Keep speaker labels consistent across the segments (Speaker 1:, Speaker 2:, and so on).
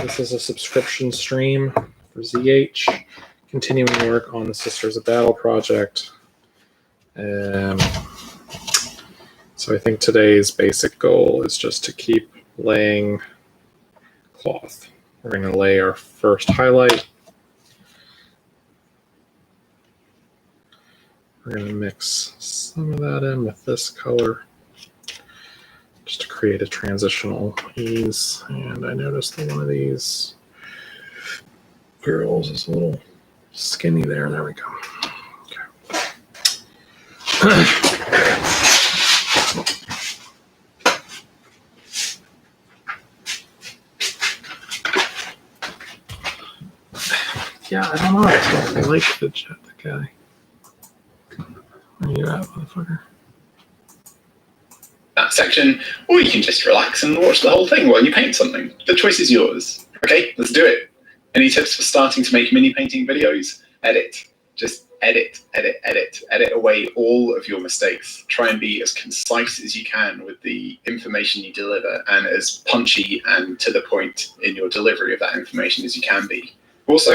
Speaker 1: This is a subscription stream for ZH, continuing work on the Sisters of Battle project. So I think today's basic goal is just to keep laying cloth. We're going to lay our first highlight. We're going to mix some of that in with this color just to create a transitional ease. And I noticed that one of these girls is a little skinny there. There we go. Okay. Yeah, I don't know. I like the guy. Where you at, motherfucker?
Speaker 2: That section, or you can just relax and watch the whole thing while you paint something. The choice is yours. Okay, let's do it. Any tips for starting to make mini painting videos? Edit. Just edit, edit, edit. Edit away all of your mistakes. Try and be as concise as you can with the information you deliver, and as punchy and to the point in your delivery of that information as you can be. Also,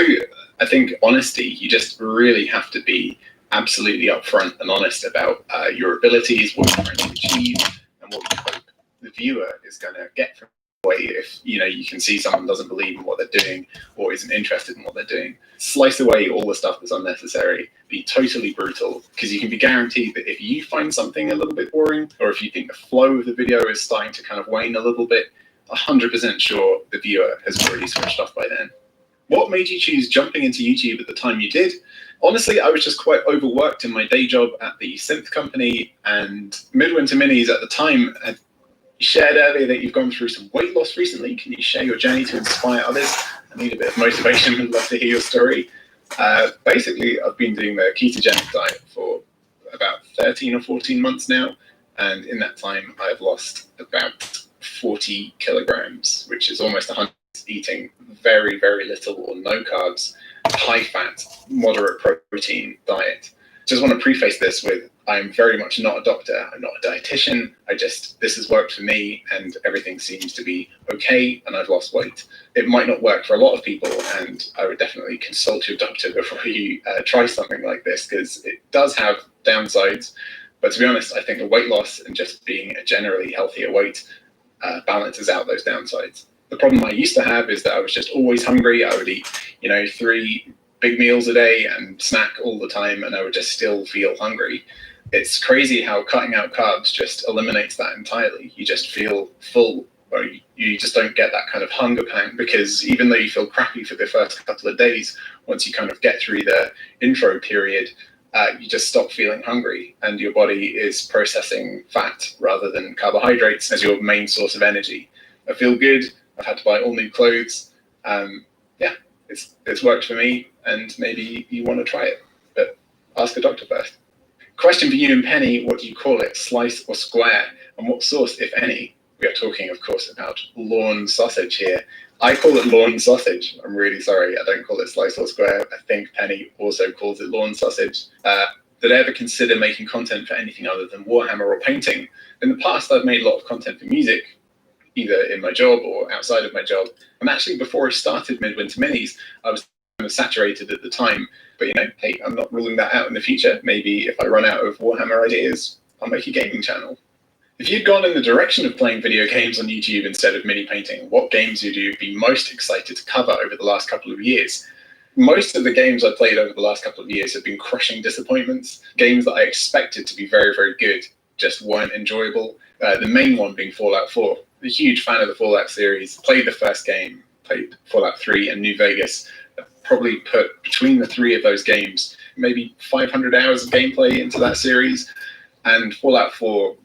Speaker 2: I think honesty. You just really have to be absolutely upfront and honest about your abilities, what you're trying to achieve, and what you hope the viewer is going to get from the way. If you can see someone doesn't believe in what they're doing or isn't interested in what they're doing, slice away all the stuff that's unnecessary. Be totally brutal, because you can be guaranteed that if you find something a little bit boring, or if you think the flow of the video is starting to kind of wane a little bit, 100% sure the viewer has already switched off by then. What made you choose jumping into YouTube at the time you did? Honestly, I was just quite overworked in my day job at the synth company, and Midwinter Minis at the time. You shared earlier that you've gone through some weight loss recently. Can you share your journey to inspire others? I need a bit of motivation. I'd love to hear your story. Basically, I've been doing the ketogenic diet for about 13 or 14 months now, and in that time, I've lost about 40 kilograms, which is almost 100. Eating very, very little or no carbs, high fat, moderate protein diet. Just want to preface this with, I'm very much not a doctor, I'm not a dietitian. This has worked for me and everything seems to be okay, and I've lost weight. It might not work for a lot of people, and I would definitely consult your doctor before you try something like this, because it does have downsides. But to be honest, I think the weight loss and just being a generally healthier weight balances out those downsides. The problem I used to have is that I was just always hungry. I would eat, 3 big meals a day and snack all the time, and I would just still feel hungry. It's crazy how cutting out carbs just eliminates that entirely. You just feel full, or you just don't get that kind of hunger pang, because even though you feel crappy for the first couple of days, once you kind of get through the intro period, you just stop feeling hungry, and your body is processing fat rather than carbohydrates as your main source of energy. I feel good. I've had to buy all new clothes. Yeah, it's worked for me, and maybe you want to try it, but ask a doctor first. Question for you and Penny, what do you call it, slice or square? And what sauce, if any? We are talking, of course, about lawn sausage here. I call it lawn sausage. I'm really sorry, I don't call it slice or square. I think Penny also calls it lawn sausage. Did I ever consider making content for anything other than Warhammer or painting? In the past, I've made a lot of content for music, either in my job or outside of my job. And actually, before I started Midwinter Minis, I was kind of saturated at the time. But hey, I'm not ruling that out in the future. Maybe if I run out of Warhammer ideas, I'll make a gaming channel. If you'd gone in the direction of playing video games on YouTube instead of mini painting, what games would you be most excited to cover over the last couple of years? Most of the games I played over the last couple of years have been crushing disappointments. Games that I expected to be very, very good just weren't enjoyable. The main one being Fallout 4. I'm a huge fan of the Fallout series. Played the first game, played Fallout 3 and New Vegas. Probably put between the 3 of those games maybe 500 hours of gameplay into that series. And Fallout 4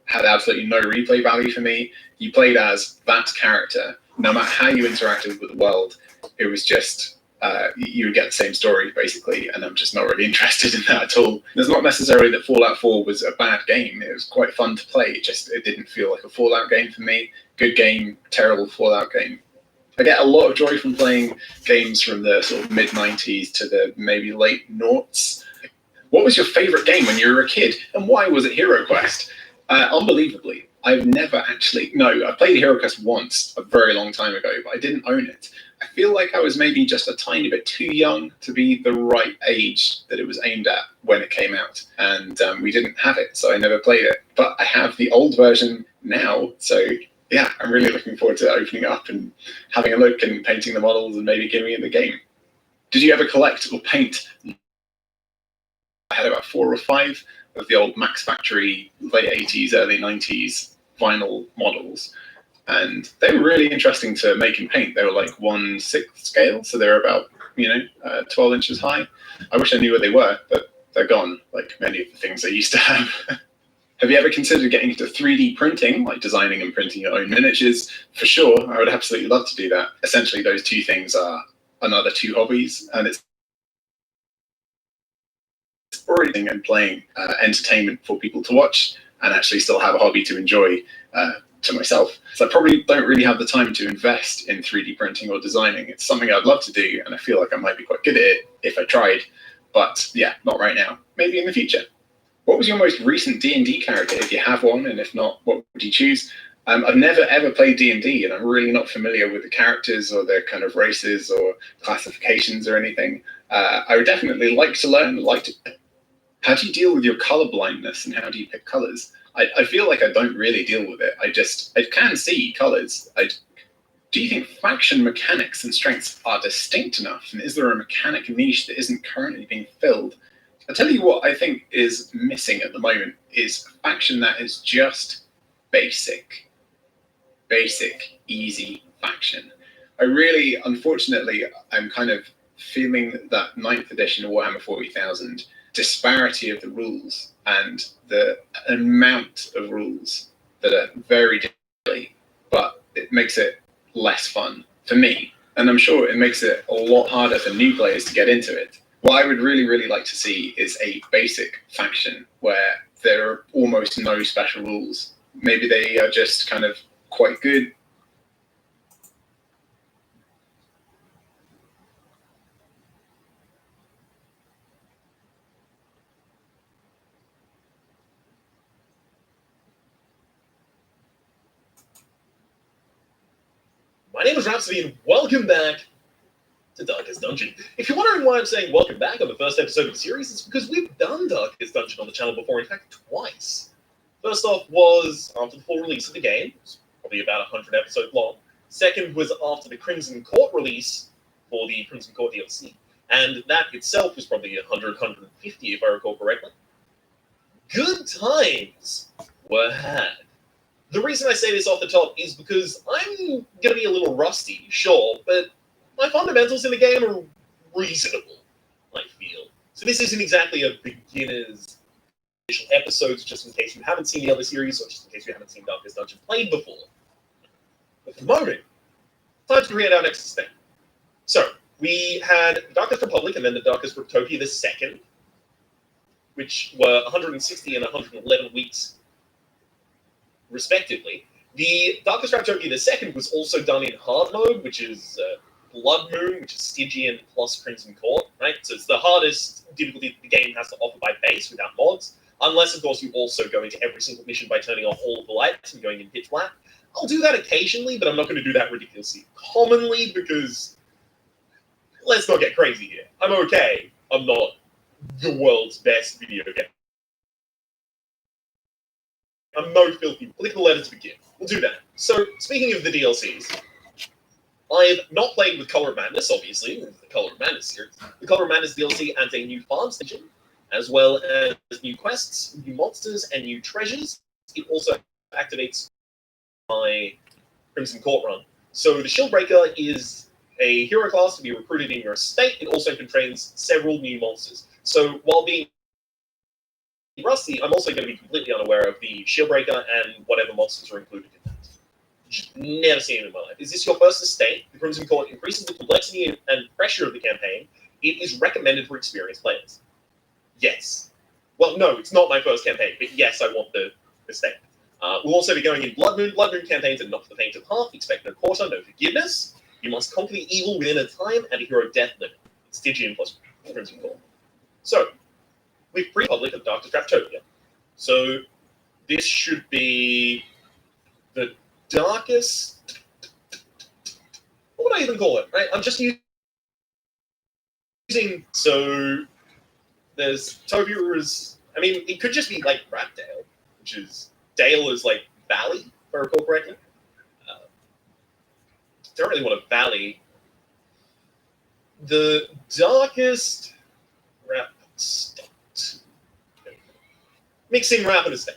Speaker 2: had absolutely no replay value for me. You played as that character. No matter how you interacted with the world, it was just, you would get the same story, basically, and I'm just not really interested in that at all. It's not necessarily that Fallout 4 was a bad game. It was quite fun to play. It didn't feel like a Fallout game for me. Good game, terrible Fallout game. I get a lot of joy from playing games from the sort of mid-90s to the maybe late noughts. What was your favorite game when you were a kid, and why was it Hero Quest? Unbelievably, I've never actually, no, I played Hero Quest once a very long time ago, but I didn't own it. I feel like I was maybe just a tiny bit too young to be the right age that it was aimed at when it came out. And we didn't have it, so I never played it. But I have the old version now, so yeah, I'm really looking forward to opening up and having a look and painting the models and maybe giving it the game. Did you ever collect or paint? I had about 4 or 5 of the old Max Factory late 80s, early 90s vinyl models. And they were really interesting to make and paint. They were like 1/6 scale, so they were about 12 inches high. I wish I knew where they were, but they're gone, like many of the things I used to have. Have you ever considered getting into 3D printing, like designing and printing your own miniatures? For sure, I would absolutely love to do that. Essentially, those two things are another 2 hobbies, and it's already and playing entertainment for people to watch, and actually still have a hobby to enjoy to myself. So I probably don't really have the time to invest in 3D printing or designing. It's something I'd love to do, and I feel like I might be quite good at it if I tried. But yeah, not right now. Maybe in the future. What was your most recent D&D character, if you have one, and if not, what would you choose? I've never ever played D&D, and I'm really not familiar with the characters or their kind of races or classifications or anything. I would definitely like to learn. How do you deal with your color blindness, and how do you pick colors? I feel like I don't really deal with it. I can see colors. Do you think faction mechanics and strengths are distinct enough, and is there a mechanic niche that isn't currently being filled? I'll tell you what I think is missing at the moment is a faction that is just basic, easy faction. Unfortunately, I'm kind of feeling that 9th edition of Warhammer 40,000 disparity of the rules and the amount of rules that are very different, but it makes it less fun for me. And I'm sure it makes it a lot harder for new players to get into it. What I would really, really like to see is a basic faction where there are almost no special rules. Maybe they are just kind of quite good.
Speaker 3: My name is Rhapsody, and welcome back to Darkest Dungeon. If you're wondering why I'm saying welcome back on the first episode of the series, it's because we've done Darkest Dungeon on the channel before, in fact, twice. First off was after the full release of the game, it was probably about 100 episodes long. Second was after the Crimson Court release for the Crimson Court DLC, and that itself was probably 100, 150 if I recall correctly. Good times were had. The reason I say this off the top is because I'm going to be a little rusty, sure, but my fundamentals in the game are reasonable, I feel. So this isn't exactly a beginner's initial episodes, just in case you haven't seen the other series, or just in case you haven't seen Darkest Dungeon played before. But for the moment, time to create our next step. So, we had Darkest Republic and then the Darkest Cryptopia the Second, which were 160 and 111 weeks respectively. The Darkest Cryptopia II was also done in hard mode, which is Blood Moon, which is Stygian plus Crimson Court, right? So it's the hardest difficulty the game has to offer by base without mods, unless, of course, you also go into every single mission by turning off all of the lights and going in pitch black. I'll do that occasionally, but I'm not going to do that ridiculously commonly because, let's not get crazy here. I'm okay. I'm not the world's best video game. I'm no filthy. Click the letter to begin. We'll do that. So, speaking of the DLCs, I've not played with Color of Madness, obviously, the Color of Madness series. The Color of Madness DLC adds a new farm station, as well as new quests, new monsters, and new treasures. It also activates my Crimson Court run. So the Shieldbreaker is a hero class to be recruited in your estate. It also contains several new monsters. So while being rusty, I'm also going to be completely unaware of the Shieldbreaker and whatever monsters are included in that. Just never seen it in my life. Is this your first estate? The Crimson Court increases the complexity and pressure of the campaign. It is recommended for experienced players. Yes. Well, no, it's not my first campaign, but yes, I want the estate. We'll also be going in Blood Moon. Blood Moon campaigns are not for the faint of heart. Expect no quarter, no forgiveness. You must conquer the evil within a time and a hero death limit. It's Stygian plus Crimson Court. So, we've pre-public of Darkest Cryptopia. So, this should be the darkest. What would I even call it? Right? I'm just using. So there's Tobia's. I mean, it could just be like Rapdale, which is Dale is like valley, if I recall correctly. Don't really want a valley. The darkest rap state. Mixing rap and a state.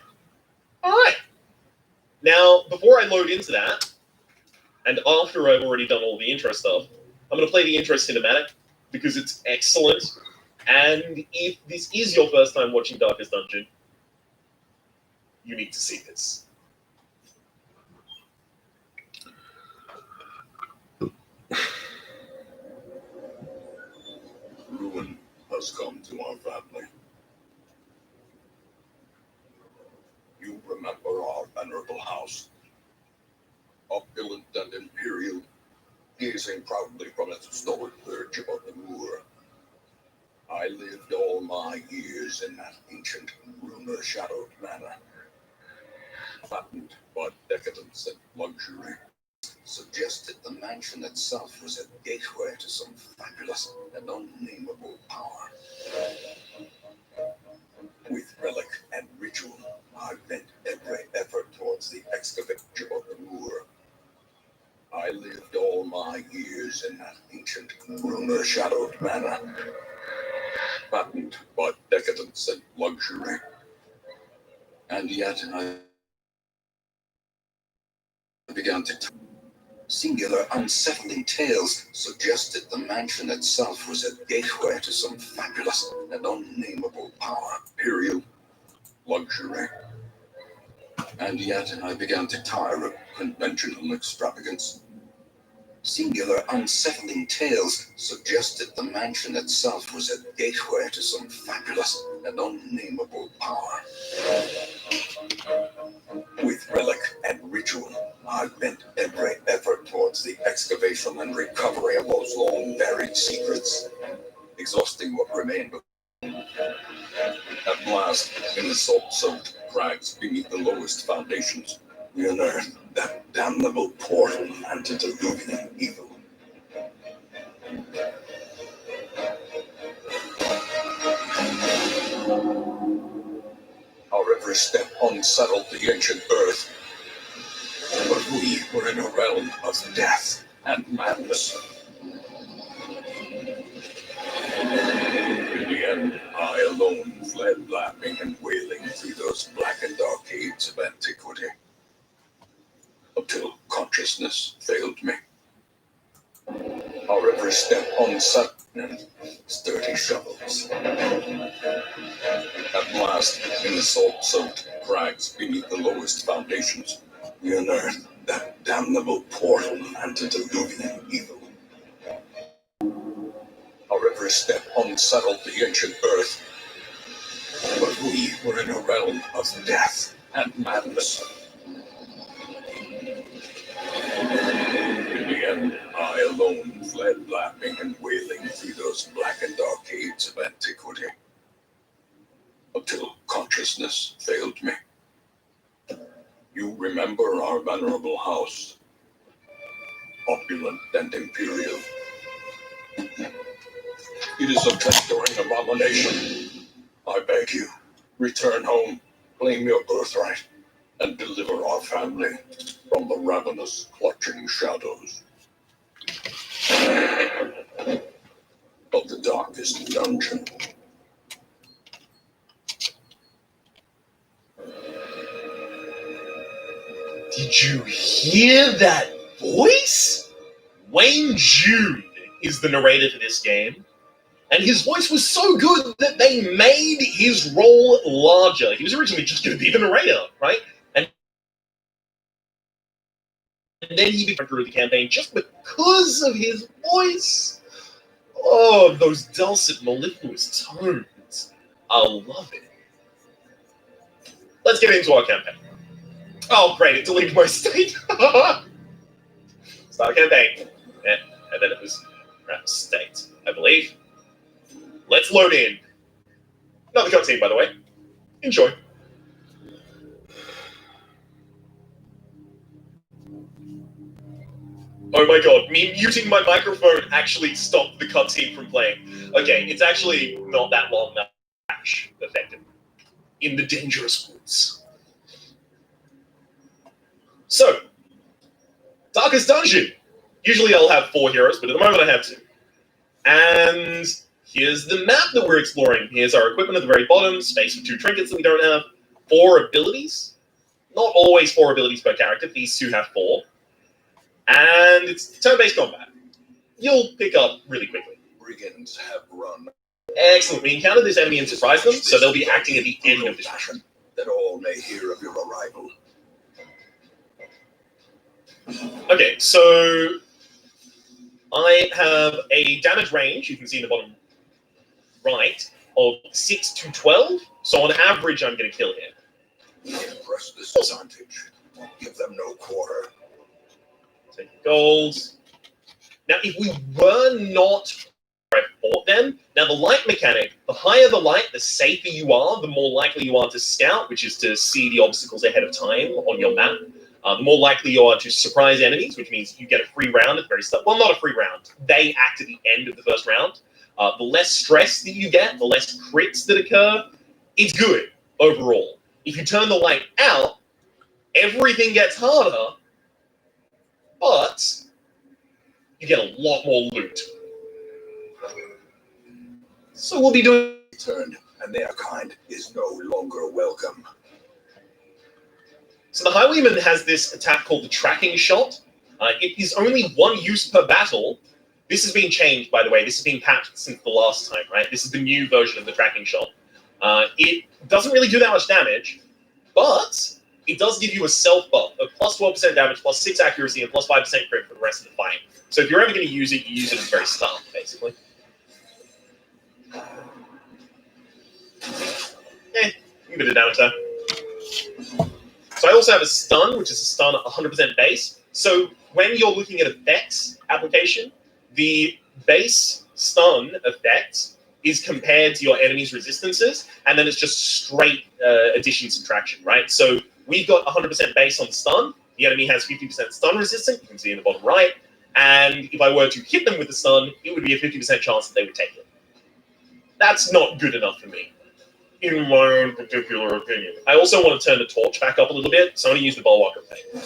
Speaker 3: All right. Now, before I load into that, and after I've already done all the intro stuff, I'm going to play the intro cinematic because it's excellent. And if this is your first time watching Darkest Dungeon, you need to see this.
Speaker 4: Ruin has come to our family. You remember our venerable house, opulent and imperial, gazing proudly from its historic perch above the moor. I lived all my years in that ancient, rumor-shadowed manor. Fattened by decadence and luxury, suggested the mansion itself was a gateway to some fabulous and unnameable power. With relic and ritual, I bent every effort towards the excavation of the moor. I lived all my years in that ancient, rumor-shadowed manor. Fattened by decadence and luxury. And yet I began to singular, unsettling tales suggested the mansion itself was a gateway to some fabulous and unnameable power, imperial luxury. And yet I began to tire of conventional extravagance. Singular, unsettling tales suggested the mansion itself was a gateway to some fabulous and unnameable power. With relic and ritual, I bent every effort towards the excavation and recovery of those long buried secrets, exhausting what remained. At last, in the salt-soaked crags beneath the lowest foundations, we unearthed that damnable portal antediluvian evil. Our every step unsettled the ancient earth, but we were in a realm of death and madness. In the end, I alone fled laughing and wailing through those blackened arcades of antiquity, until consciousness failed me. Our every step unsettled and sturdy shovels. At last, in the salt-soaked crags beneath the lowest foundations, we unearthed that damnable portal antediluvian evil. Our every step unsettled the ancient earth, but we were in a realm of death and madness. In the end, I alone fled laughing and wailing through those blackened arcades of antiquity, until consciousness failed me. You remember our venerable house, opulent and imperial. It is a festering abomination. I beg you, return home, claim your birthright, and deliver our family from the ravenous, clutching shadows of the darkest dungeon.
Speaker 3: Did you hear that voice? Wayne Jude is the narrator for this game, and his voice was so good that they made his role larger. He was originally just going to be the narrator, right? And then he became through the campaign just because of his voice. Oh, those dulcet, mellifluous tones. I love it. Let's get into our campaign. Oh, great, it deleted my state. Start campaign. Yeah, and then it was state, I believe. Let's load in. Another cutscene, by the way. Enjoy. Oh my god, me muting my microphone actually stopped the cutscene from playing. Okay, it's actually not that long now. Effective. In the dangerous woods. So, Darkest Dungeon. Usually I'll have 4 heroes, but at the moment I have 2. And here's the map that we're exploring. Here's our equipment at the very bottom, space for 2 trinkets that we don't have, 4 abilities. Not always 4 abilities per character, these 2 have 4. And it's turn-based combat. You'll pick up really quickly.
Speaker 4: Brigands have run.
Speaker 3: Excellent. We encountered this enemy and surprised them, so they'll be acting at the end of this mission.
Speaker 4: That all may hear of your arrival.
Speaker 3: Okay, so I have a damage range, you can see in the bottom right, of 6 to 12. So on average, I'm going to kill him.
Speaker 4: Press this advantage. Give them no quarter.
Speaker 3: Take gold. Now, if we were not I fought them, now the light mechanic, the higher the light, the safer you are, the more likely you are to scout, which is to see the obstacles ahead of time on your map. The more likely you are to surprise enemies, which means you get a free round at the very start. Well, not a free round. They act at the end of the first round. The less stress that you get, the less crits that occur, it's good overall. If you turn the light out, everything gets harder, but you get a lot more loot. So we'll be doing...
Speaker 4: Turned, and their kind is no longer welcome.
Speaker 3: So the Highwayman has this attack called the Tracking Shot. It is only 1 use per battle. This has been changed, by the way. This has been patched since the last time, right? This is the new version of the Tracking Shot. It doesn't really do that much damage, but it does give you a self-buff of plus 12% damage, plus 6 accuracy, and plus 5% crit for the rest of the fight. So if you're ever going to use it, you use it at the very start, basically. A bit of damage there. So I also have a stun, which is a stun at 100% base. So when you're looking at effects application, the base stun effect is compared to your enemy's resistances, and then it's just straight addition subtraction, right? So we've got 100% base on stun. The enemy has 50% stun resistance. You can see in the bottom right. And if I were to hit them with the stun, it would be a 50% chance that they would take it. That's not good enough for me, in my own particular opinion. I also want to turn the torch back up a little bit, so I'm going to use the Bulwark thing.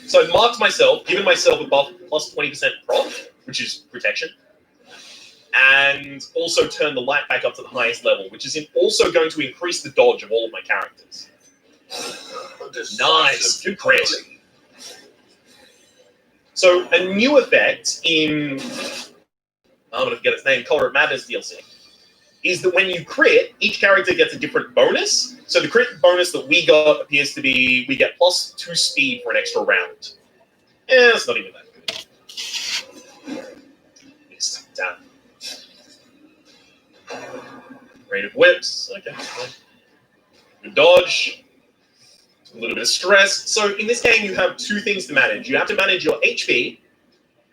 Speaker 3: So I've marked myself, given myself a buff plus 20% proc, which is protection, and also turn the light back up to the highest level, which is also going to increase the dodge of all of my characters. Nice, good crit. So a new effect in, I'm going to forget its name, Color of Madness DLC, is that when you crit, each character gets a different bonus. So the crit bonus that we got appears to be, we get plus 2 speed for an extra round. It's not even that good. Down. Rate of whips, okay. Good dodge. A little bit of stress. So in this game, you have 2 things to manage. You have to manage your HP,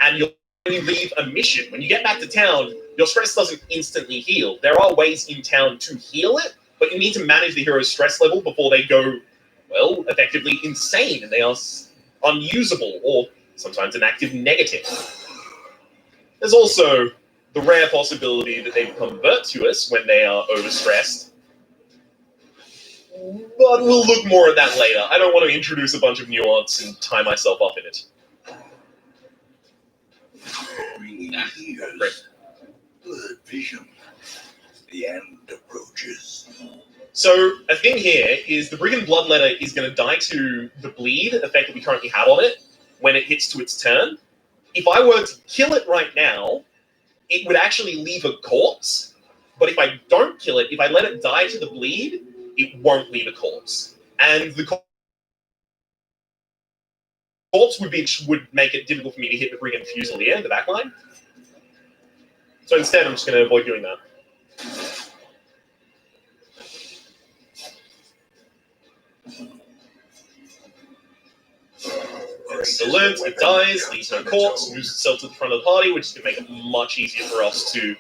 Speaker 3: and when you leave a mission. When you get back to town, your stress doesn't instantly heal. There are ways in town to heal it, but you need to manage the hero's stress level before they go, well, effectively insane, and they are unusable, or sometimes an active negative. There's also the rare possibility that they become virtuous when they are overstressed. But we'll look more at that later. I don't want to introduce a bunch of nuance and tie myself up in it. Great.
Speaker 4: Good vision. The end approaches.
Speaker 3: So a thing here is the Brigand Bloodletter is going to die to the bleed effect that we currently have on it when it hits to its turn. If I were to kill it right now, it would actually leave a corpse. But if I don't kill it, if I let it die to the bleed, it won't leave a corpse. And the corpse would make it difficult for me to hit the Brigand Fusilier in the back line. So instead, I'm just going to avoid doing that. Excellent. It dies, leaves no corpse, moves itself to the front of the party, which is going to make it much easier for us to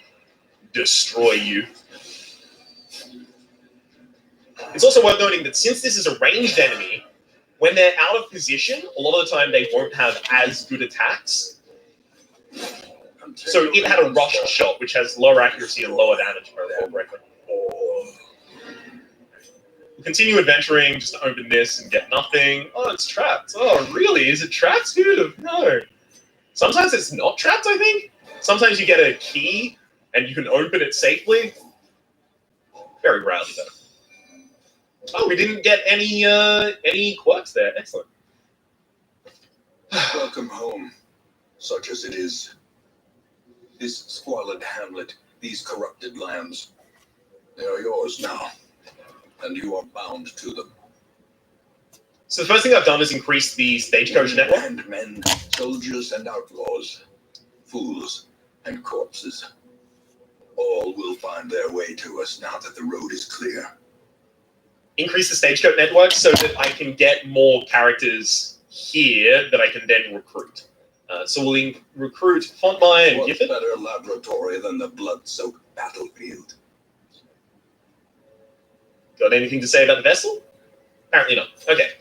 Speaker 3: destroy you. It's also worth noting that since this is a ranged enemy, when they're out of position, a lot of the time they won't have as good attacks. So it had a rush shot, which has lower accuracy and lower damage, if I recall correctly. We'll continue adventuring, just to open this and get nothing. Oh, it's trapped. Oh, really? Is it trapped? Who'd have known? Sometimes it's not trapped, I think. Sometimes you get a key and you can open it safely. Very rarely, though. Oh, we didn't get any quirks there. Excellent.
Speaker 4: Welcome home, such as it is. This squalid hamlet, these corrupted lands, they are yours now, and you are bound to them.
Speaker 3: So the first thing I've done is increase the stagecoach network.
Speaker 4: And men, soldiers and outlaws, fools and corpses, all will find their way to us now that the road is clear.
Speaker 3: Increase the stagecoach network so that I can get more characters here that I can then recruit. So we'll recruit Fontmire and
Speaker 4: What
Speaker 3: Gifford.
Speaker 4: better laboratory than the blood-soaked battlefield?
Speaker 3: Got anything to say about the vessel? Apparently not. Okay.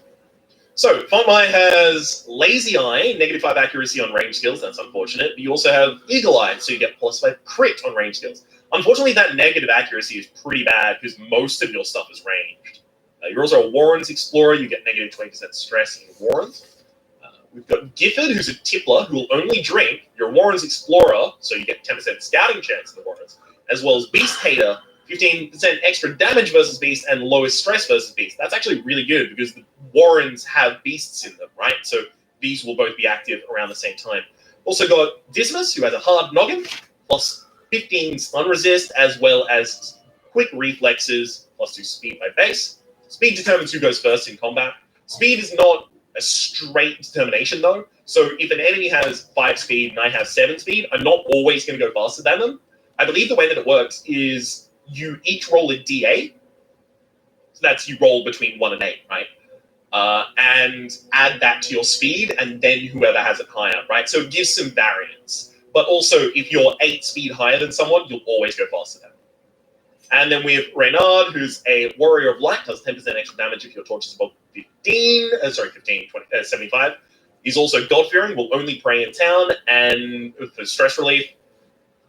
Speaker 3: So Fontmire has Lazy Eye, -5 accuracy on range skills. That's unfortunate. But you also have Eagle Eye, so you get +5 crit on range skills. Unfortunately, that negative accuracy is pretty bad because most of your stuff is ranged. You're also a Warren's Explorer. You get -20% stress in Warren's. We've got Gifford, who's a tippler, who will only drink. You're Warren's Explorer, so you get 10% scouting chance in the Warrens, as well as Beast Hater, 15% extra damage versus Beast and lowest stress versus Beast. That's actually really good because the Warrens have Beasts in them, right? So these will both be active around the same time. Also got Dismas, who has a hard noggin, plus 15 stun resist, as well as quick reflexes, +2 speed by base. Speed determines who goes first in combat. Speed is not a straight determination, though. So if an enemy has 5 speed and I have 7 speed, I'm not always going to go faster than them. I believe the way that it works is you each roll a d8. So that's you roll between 1 and 8, right? And add that to your speed, and then whoever has it higher, right? So it gives some variance. But also, if you're 8 speed higher than someone, you'll always go faster than them. And then we have Reynard, who's a Warrior of Light, does 10% extra damage if your torch is above 75. He's also God-fearing, will only pray in town, and for stress relief.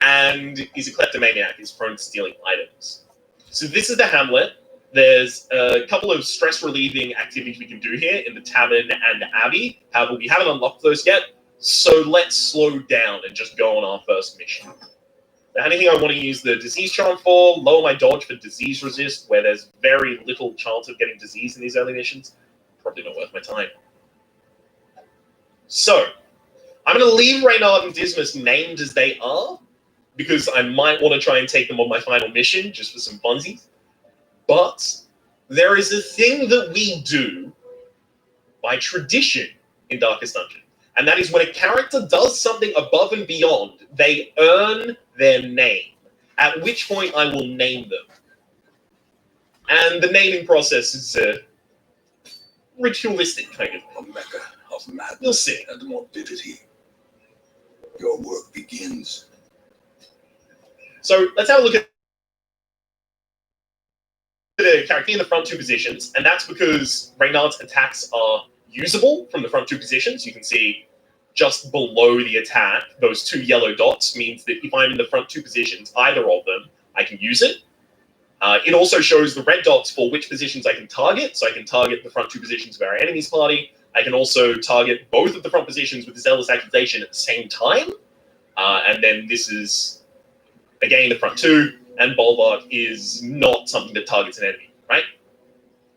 Speaker 3: And he's a kleptomaniac, he's prone to stealing items. So this is the hamlet. There's a couple of stress-relieving activities we can do here in the Tavern and the Abbey. However, we haven't unlocked those yet, so let's slow down and just go on our first mission. Now, anything I want to use the disease charm for, lower my dodge for disease resist, where there's very little chance of getting disease in these early missions. Probably not worth my time. So, I'm going to leave Reynard and Dismas named as they are, because I might want to try and take them on my final mission, just for some funsies. But there is a thing that we do by tradition in Darkest Dungeon. And that is when a character does something above and beyond, they earn their name, at which point I will name them. And the naming process is a ritualistic kind of
Speaker 4: A mecca of madness
Speaker 3: You'll see.
Speaker 4: and morbidity. Your work begins.
Speaker 3: So let's have a look at the character in the front 2 positions, and that's because Reynard's attacks are usable from the front 2 positions. You can see just below the attack, those 2 yellow dots means that if I'm in the front 2 positions, either of them, I can use it. It also shows the red dots for which positions I can target. So I can target the front 2 positions of our enemy's party. I can also target both of the front positions with the Zealous Accusation at the same time. And then this is, again, the front 2. And Bulwark is not something that targets an enemy, right?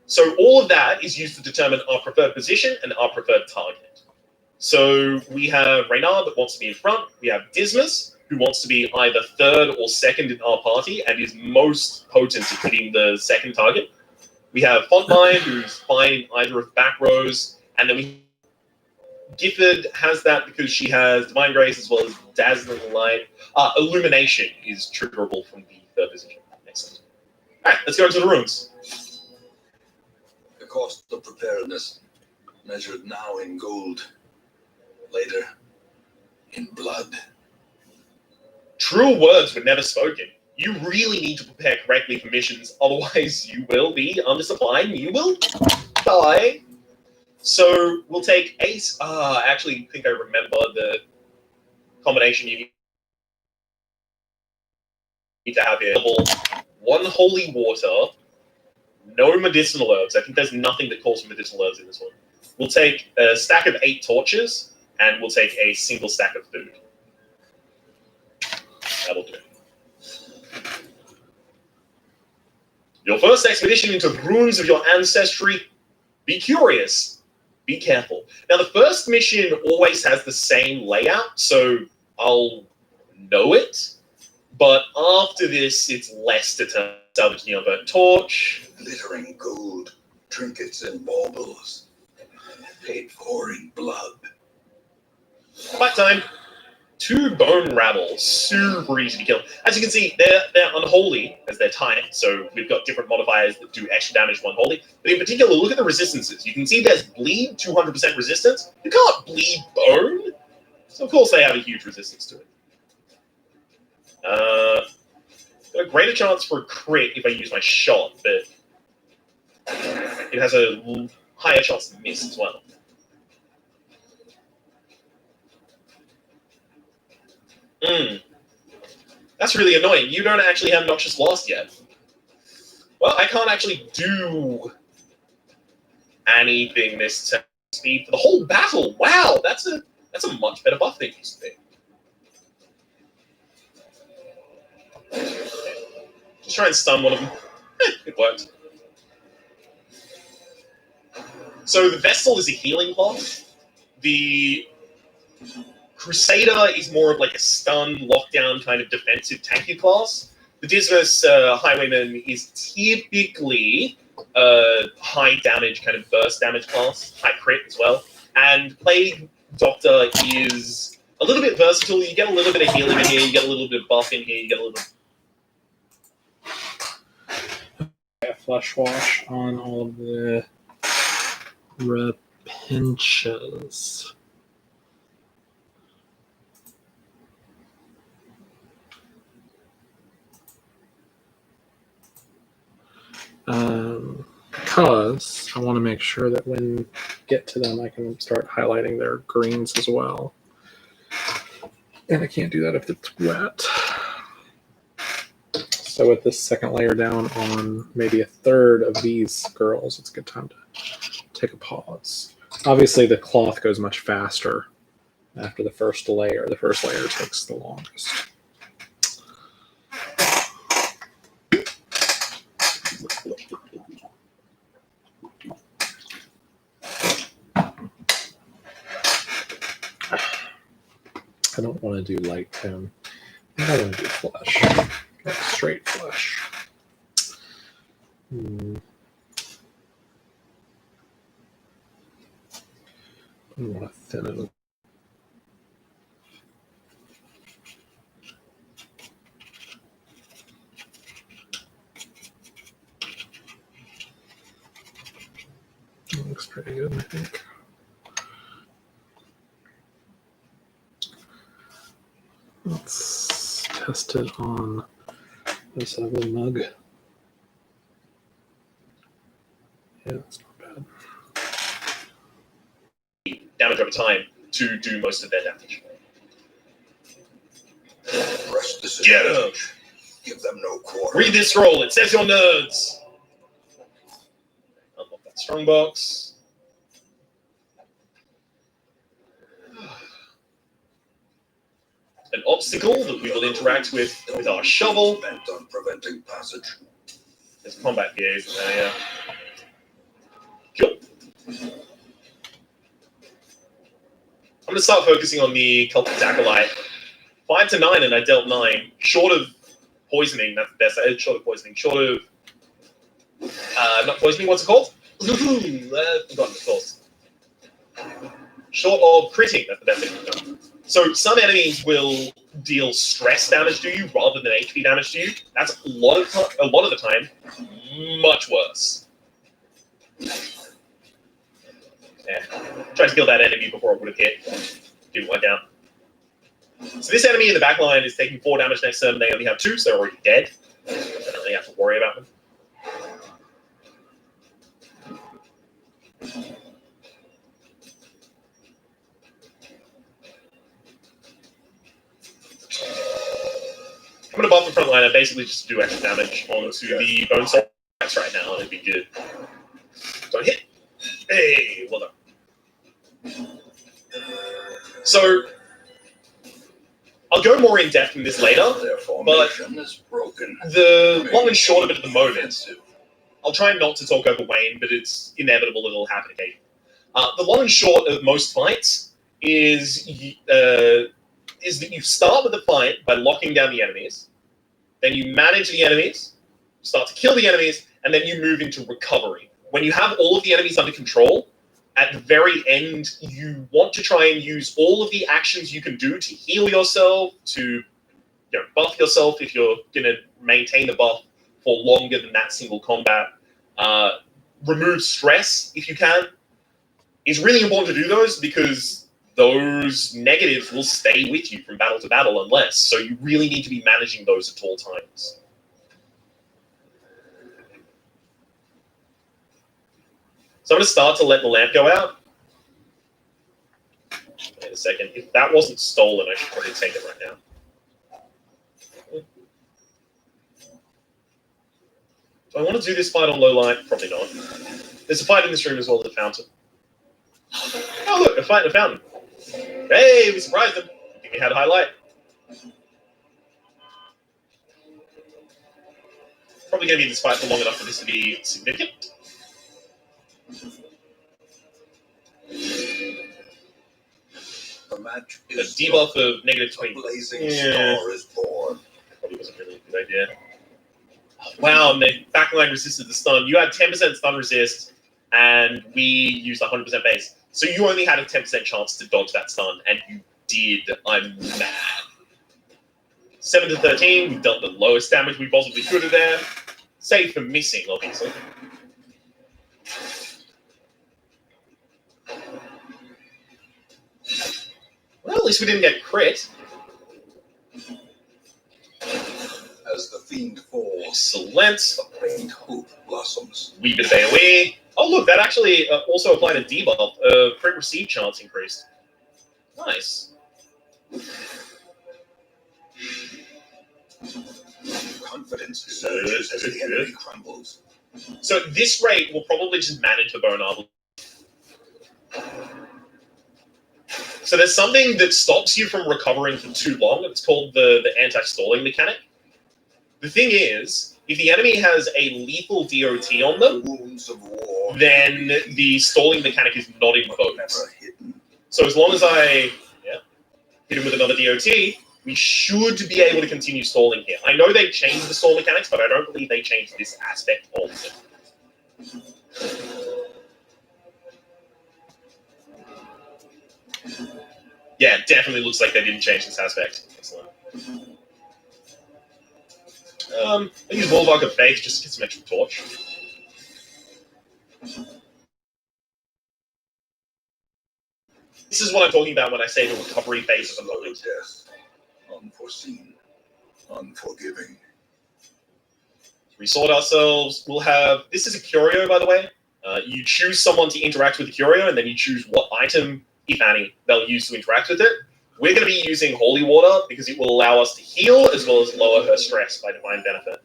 Speaker 3: So all of that is used to determine our preferred position and our preferred target. So we have Reynard that wants to be in front. We have Dismas, who wants to be either third or second in our party and is most potent at hitting the second target. We have Fontmire, who's fine in either of back rows. And then Gifford has that because she has Divine Grace as well as Dazzling Light. Illumination is triggerable from the third position. Excellent. All right, let's go into the rooms.
Speaker 4: The cost of preparedness, measured now in gold, later in blood.
Speaker 3: True words were never spoken. You really need to prepare correctly for missions, otherwise you will be undersupplied and you will die. So we'll take ace. I actually think I remember the combination you need to have here. One holy water, no medicinal herbs. I think there's nothing that calls for medicinal herbs in this one. We'll take a stack of 8 torches, and we'll take a single stack of food. That'll do. Your first expedition into the ruins of your ancestry. Be curious. Be careful. Now, the first mission always has the same layout, so I'll know it. But after this, it's less determined. Salvaging a burnt torch.
Speaker 4: Glittering gold, trinkets and baubles, paid for in blood.
Speaker 3: Fight time. 2 bone rabble, super easy to kill. As you can see, they're unholy as they're tied, so we've got different modifiers that do extra damage to unholy. But in particular, look at the resistances. You can see there's bleed, 200% resistance. You can't bleed bone, so of course they have a huge resistance to it. Got a greater chance for a crit if I use my shot, but it has a higher chance to miss as well. That's really annoying. You don't actually have Noxious Blast yet. Well, I can't actually do anything this turn. Speed for the whole battle. Wow, that's a much better buff than it used to be. Just try and stun one of them. It worked. So the Vestal is a healing class. The Crusader is more of like a stun, lockdown kind of defensive tanky class. The Dismas Highwayman is typically a high damage kind of burst damage class, high crit as well. And Plague Doctor is a little bit versatile. You get a little bit of healing in here, you get a little bit of buff in here, you get a little bit.
Speaker 1: Flesh wash on all of the repinches. Because I want to make sure that when I get to them, I can start highlighting their greens as well. And I can't do that if it's wet. So with this second layer down on maybe a third of these girls, it's a good time to take a pause. Obviously, the cloth goes much faster after the first layer. The first layer takes the longest. I don't want to do light tone. I want to do flesh. Like straight flesh. I want to thin it. It looks pretty good, I think. Let's test it on this other mug. Yeah, it's not bad.
Speaker 3: Damage over time to do most of their damage.
Speaker 4: Rest this
Speaker 3: Get him!
Speaker 4: Give them no quarter.
Speaker 3: Read this scroll. It says your nerds. Unlock that strongbox. An obstacle that we will interact with our shovel.
Speaker 4: Bent on preventing passage.
Speaker 3: There's combat gear, isn't there? Yeah. Cool. I'm going to start focusing on the Cultic Acolyte. 5 to 9, and I dealt 9. Short of poisoning, that's the best. I had short of poisoning. Short of... not poisoning, what's it called? Forgotten, of course. Short of critting, that's the best thing I've done. So some enemies will deal stress damage to you rather than HP damage to you. That's a lot of the time much worse. Yeah. Tried to kill that enemy before it would have hit. Didn't work out. So this enemy in the back line is taking 4 damage next turn. They only have 2, so they're already dead. I don't really have to worry about them. going to buff the front liner basically just to do extra damage onto the bone salt right now. It'd be good. Don't hit. Hey, well done. So I'll go more in depth in this later, but the long and short of it at the moment, I'll try not to talk over Wayne, but it's inevitable it'll happen again. The long and short of most fights is that you start with the fight by locking down the enemies, then you manage the enemies, start to kill the enemies, and then you move into recovery. When you have all of the enemies under control, at the very end, you want to try and use all of the actions you can do to heal yourself, to buff yourself if you're going to maintain the buff for longer than that single combat. Remove stress if you can. It's really important to do those because those negatives will stay with you from battle to battle unless. So you really need to be managing those at all times. So I'm going to start to let the lamp go out. Wait a second. If that wasn't stolen, I should probably take it right now. Do I want to do this fight on low light? Probably not. There's a fight in this room as well at the fountain. Oh, look, a fight in the fountain. Hey, we surprised him. I think we had a highlight. Probably going to be in this fight for long enough for this to be significant.
Speaker 4: The match
Speaker 3: A
Speaker 4: is
Speaker 3: debuff of -20.
Speaker 4: blazing star is born.
Speaker 3: Probably wasn't really a good idea. Wow, and the backline resisted the stun. You had 10% stun resist, and we used 100% base. So you only had a 10% chance to dodge that stun, and you did. I'm mad. 7 to 13, we dealt the lowest damage we possibly could have there. Save for missing, obviously. Well, at least we didn't get crit.
Speaker 4: As the fiend falls,
Speaker 3: Excellent.
Speaker 4: faint hope blossoms.
Speaker 3: Wee bit of AoE. Oh, look, that actually also applied a debuff. Crit receive chance increased. Nice.
Speaker 4: Confidence surges as the enemy crumbles.
Speaker 3: So this rate will probably just manage the bone armor. So there's something that stops you from recovering for too long. It's called the anti-stalling mechanic. The thing is, if the enemy has a lethal DOT on them,
Speaker 4: Wounds of war.
Speaker 3: then the stalling mechanic is not invoked.
Speaker 4: Never hidden.
Speaker 3: So as long as I hit him with another DOT, we should be able to continue stalling here. I know they changed the stall mechanics, but I don't believe they changed this aspect of it. Yeah, it definitely looks like they didn't change this aspect. Excellent. I use Wallbark of Faith just to get some extra torch. This is what I'm talking about when I say the recovery phase of the moment.
Speaker 4: Death, unforeseen, unforgiving.
Speaker 3: We sort ourselves. We'll have. This is a curio, by the way. You choose someone to interact with the curio, and then you choose what item, if any, they'll use to interact with it. We're going to be using holy water because it will allow us to heal as well as lower her stress by divine benefit.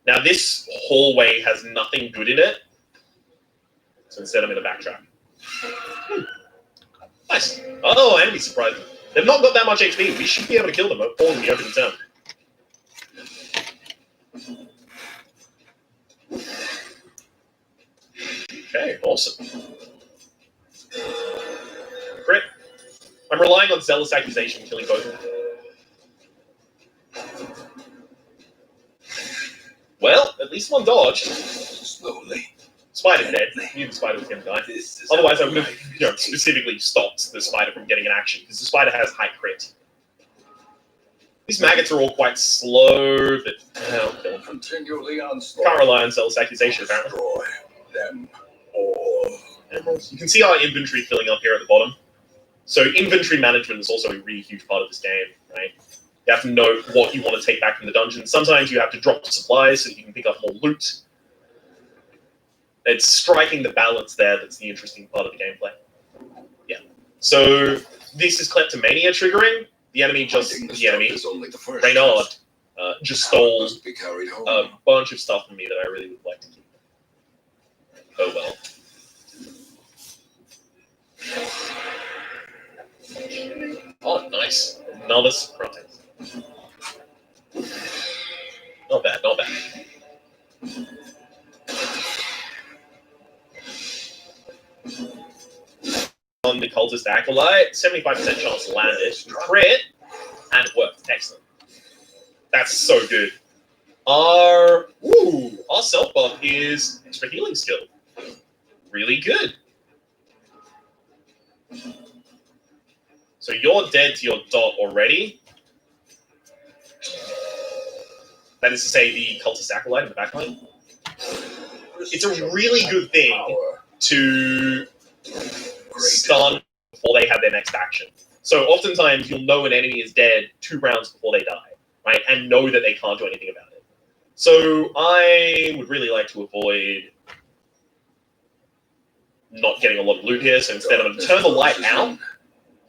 Speaker 3: Now, this hallway has nothing good in it, so instead I'm going to backtrack. Nice. Oh, enemy surprised them. They've not got that much HP. We should be able to kill them at all in the open town. Okay, awesome. Crit. I'm relying on Zealous Accusation killing both of them. Well, at least one dodge.
Speaker 4: Slowly.
Speaker 3: Spider's dead. Knew the spider was going to die. Otherwise, I would have specifically stopped the spider from getting an action, because the spider has high crit. These maggots are all quite slow, but I'll kill them.
Speaker 4: Continually
Speaker 3: Can't
Speaker 4: onslaught.
Speaker 3: rely on Zealous Accusation, apparently.
Speaker 4: Destroy them all.
Speaker 3: You can see our inventory filling up here at the bottom. So inventory management is also a really huge part of this game, right? You have to know what you want to take back from the dungeon. Sometimes you have to drop supplies so that you can pick up more loot. It's striking the balance there that's the interesting part of the gameplay. Yeah. So this is kleptomania triggering. The enemy just
Speaker 4: I think
Speaker 3: the enemy.
Speaker 4: is only the first
Speaker 3: Reynard
Speaker 4: test.
Speaker 3: just
Speaker 4: How it
Speaker 3: stole
Speaker 4: must be carried home.
Speaker 3: a bunch of stuff from me that I really would like to keep. Oh well. Oh, nice. Another surprise. Not bad, not bad. On the cultist acolyte, 75% chance to land it. Crit, and it worked. Excellent. That's so good. Our self buff is extra healing skill. Really good. So you're dead to your dot already. That is to say, the cultist acolyte in the backline. It's a really good thing to stun before they have their next action. So oftentimes you'll know an enemy is dead 2 rounds before they die, right? And know that they can't do anything about it. So I would really like to avoid not getting a lot of loot here. So instead I'm going to turn the light out.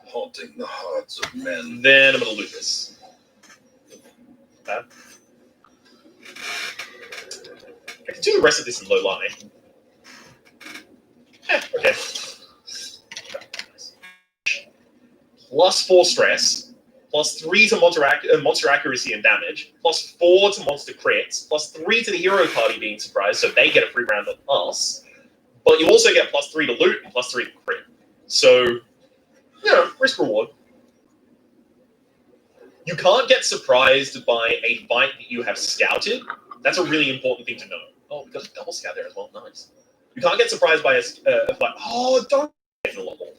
Speaker 4: Haunting the hearts of men.
Speaker 3: Then I'm going to loot this. Okay. I can do the rest of this in low line. Okay. Plus 4 stress, plus 3 to monster accuracy and damage, plus 4 to monster crits, plus 3 to the hero party being surprised, so they get a free round on us. But you also get plus 3 to loot and plus 3 to crit. So, risk reward. You can't get surprised by a fight that you have scouted. That's a really important thing to know. Oh, we got a double scout there as well. Nice. You can't get surprised by a fight. Oh, don't get a lot more.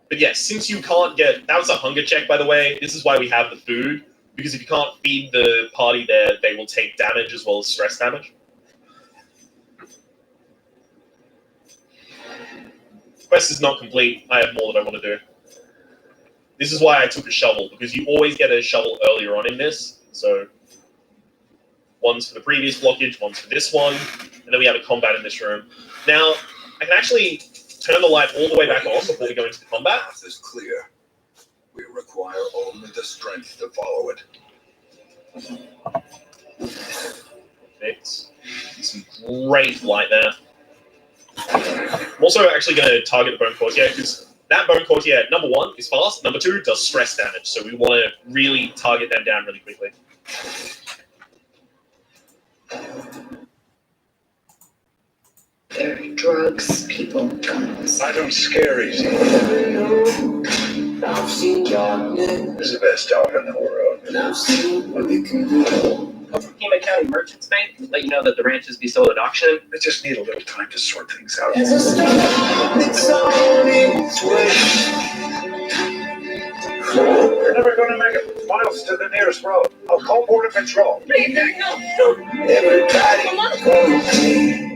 Speaker 3: But yes, since you can't get... That was a hunger check, by the way. This is why we have the food. Because if you can't feed the party there, they will take damage as well as stress damage. Quest is not complete. I have more that I want to do. This is why I took a shovel, because you always get a shovel earlier on in this. So, one's for the previous blockage, one's for this one, and then we have a combat in this room. Now, I can actually turn the light all the way back on before we go into the combat.
Speaker 4: The path is clear. We require only the strength to follow it.
Speaker 3: It's some great light there. I'm also actually going to target the Bone Courtier, because that Bone Courtier, number 1, is fast, number 2, does stress damage, so we want to really target them down really quickly.
Speaker 5: There are drugs, people, guns.
Speaker 4: I don't scare easy.
Speaker 6: I've seen darkness,
Speaker 4: This is the best job in the world.
Speaker 6: and I've seen what they can do.
Speaker 7: From Pima County Merchants Bank, let you know that the ranch is be sold at auction.
Speaker 4: I just need a little time to sort things out.
Speaker 6: There's a storm that's on its way.
Speaker 4: You're never going to make it miles to the nearest road. I'll call Border Patrol.
Speaker 6: Everybody go see.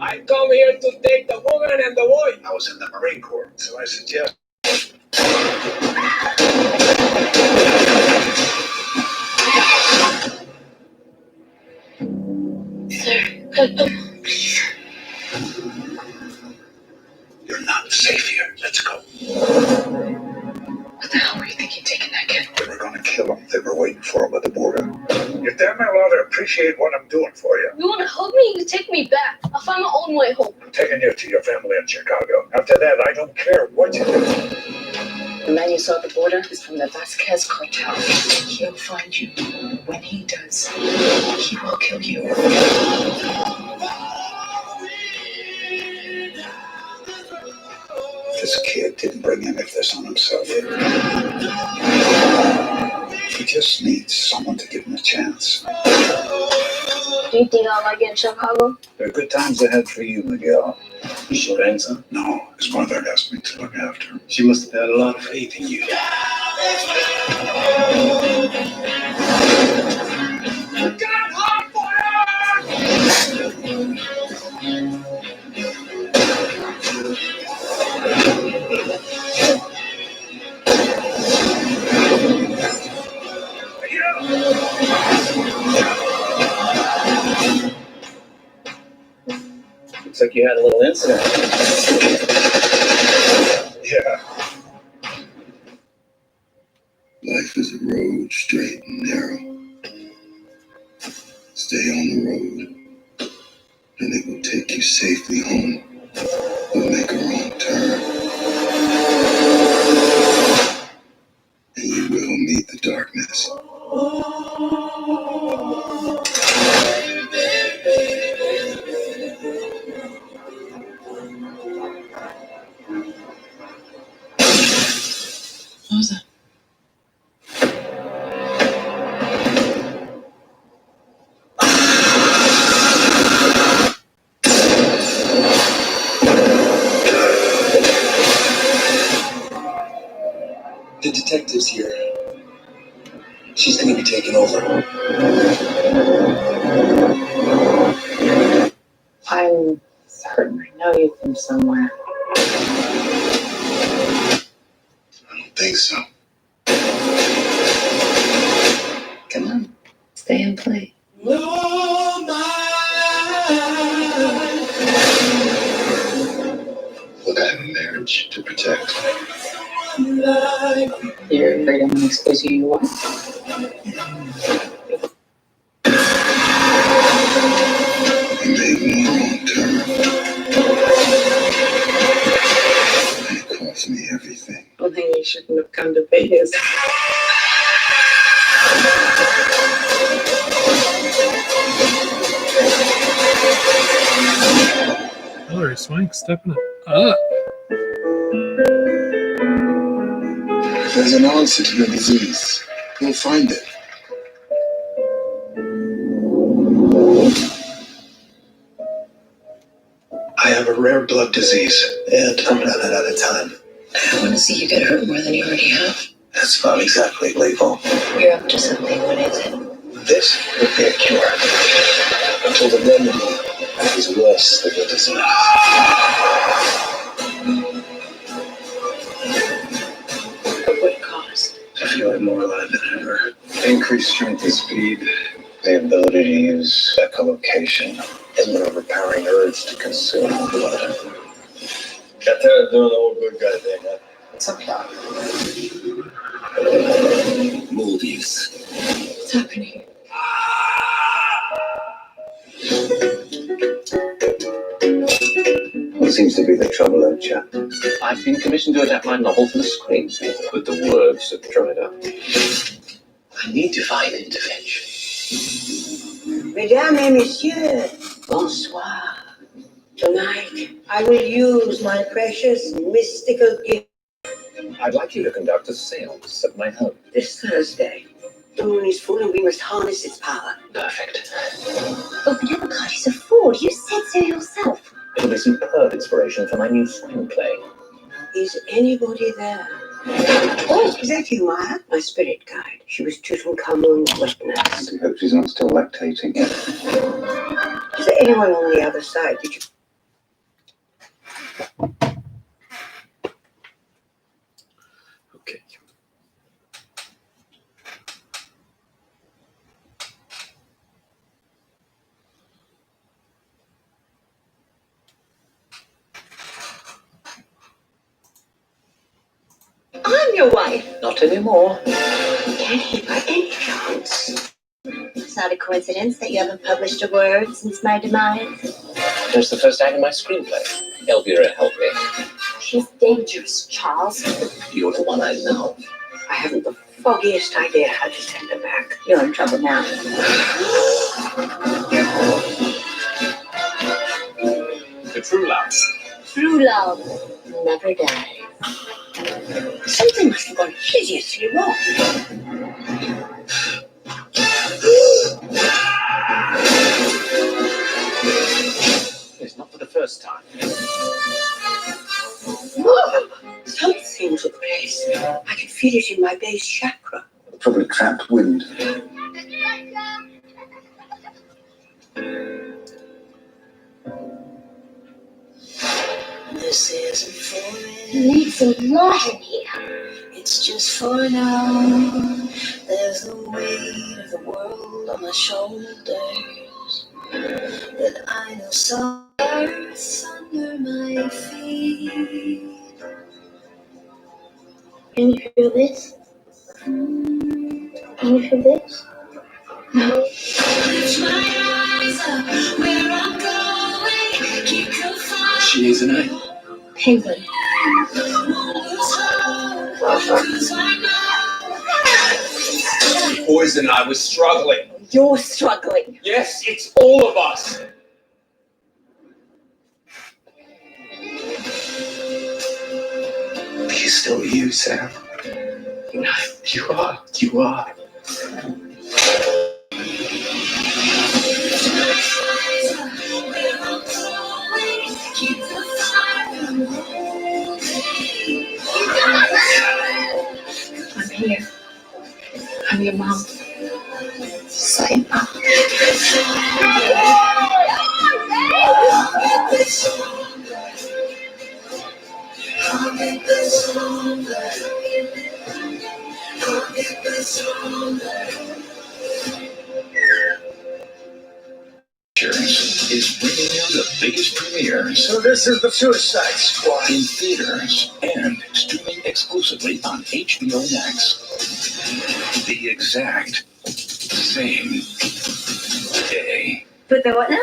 Speaker 6: I come here to take the woman and the boy.
Speaker 4: I was in the Marine Corps, so I suggest.
Speaker 5: Sir, help them, please.
Speaker 4: You're not safe here. Let's go.
Speaker 5: What the hell were you thinking taking that kid?
Speaker 4: They were going to kill him. They were waiting for him at the border. You're damn well ought to appreciate what I'm doing for you.
Speaker 8: You want to help me? You take me back. I'll find my own way home.
Speaker 4: I'm taking you to your family in Chicago. After that, I don't care what you do.
Speaker 5: The man you saw at the border is from the Vasquez cartel. He'll find you. When he does, he will kill you.
Speaker 4: This kid didn't bring any of this on himself. He just needs someone to give him a chance.
Speaker 8: Do you think I'll like it in Chicago?
Speaker 4: There are good times ahead for you, Miguel.
Speaker 7: You sure answer?
Speaker 4: No, his mother asked me to look after him.
Speaker 7: She must have had a lot of faith in you. Looks like you had a little incident.
Speaker 4: Yeah, straight and narrow. Stay on the road, and it will take you safely home. But make a wrong turn, and you will meet the darkness.
Speaker 5: What was that?
Speaker 9: The detective's here. She's gonna be taking over.
Speaker 5: I'm certain I know you from somewhere.
Speaker 4: I don't think so.
Speaker 5: Come on, stay and play.
Speaker 4: Look, I have a marriage to protect.
Speaker 5: You're afraid I'm gonna expose you to your wife?
Speaker 4: I made one wrong turn, and it cost me everything.
Speaker 5: Well, then you shouldn't have come to Vegas.
Speaker 1: Hillary Swank stepping up.
Speaker 9: There's an answer to the disease. You'll find it. I have a rare blood disease, and I'm running out of time.
Speaker 5: I don't want to see you get hurt more than you already have.
Speaker 9: That's not exactly lethal.
Speaker 5: You're up to something. What is it?
Speaker 9: This will be a cure. Until the remedy is worse than the disease.
Speaker 5: At what cost?
Speaker 9: I feel like more alive than ever. Increased strength and speed, the ability to use echolocation, and an overpowering urge to consume blood. Got tired of doing the old good guy thing, huh?
Speaker 5: What's up, Doc?
Speaker 9: Movies.
Speaker 5: What's happening?
Speaker 9: What seems to be the trouble, old chap? I've been commissioned to adapt my novel for the screen, but the words have dried up. I need divine intervention.
Speaker 10: Mesdames et messieurs,
Speaker 5: Bonsoir.
Speaker 10: tonight I will use my precious mystical gift.
Speaker 9: I'd like you to conduct a seance at my home.
Speaker 10: This Thursday, the moon is full and we must harness its power.
Speaker 9: Perfect.
Speaker 8: Oh, but everybody's a fool. You said so yourself.
Speaker 9: It'll be superb inspiration for my new screenplay.
Speaker 10: Is anybody there? Oh, is that you, Maya? My spirit guide. She was Tutankhamun's wet nurse.
Speaker 9: I hope she's not still lactating.
Speaker 10: Is there anyone on the other side? Did you?
Speaker 1: Okay.
Speaker 10: I'm your wife.
Speaker 9: Not anymore.
Speaker 10: Can he by any chance?
Speaker 8: It's not a coincidence that you haven't published a word since my demise.
Speaker 9: There's the first act of my screenplay. Elvira, help me.
Speaker 8: She's dangerous, Charles.
Speaker 9: You're the one I know.
Speaker 10: I haven't the foggiest idea how to send her back.
Speaker 8: You're in trouble now.
Speaker 9: The true love.
Speaker 8: True love never dies.
Speaker 10: Something must have gone hideously wrong.
Speaker 9: It's not for the first time.
Speaker 10: Something took place. I can feel it in my base chakra.
Speaker 9: Probably trapped wind.
Speaker 10: This isn't for me.
Speaker 8: Need some light in here.
Speaker 10: It's just for now. There's the weight of the world on my shoulders. That I know some earth under my feet.
Speaker 8: Can you feel this? Only for this? No.
Speaker 2: She is an eye.
Speaker 8: Penguin.
Speaker 6: Boys and I was struggling.
Speaker 8: You're struggling.
Speaker 6: Yes, it's all of us.
Speaker 2: You're still you, Sam. No, you are. You are.
Speaker 8: I'm here. I'm your mom. Say mom.
Speaker 9: Is bringing you the biggest premieres
Speaker 4: So this is the Suicide Squad.
Speaker 9: in theaters and streaming exclusively on HBO Max. The exact same day.
Speaker 8: But the what now?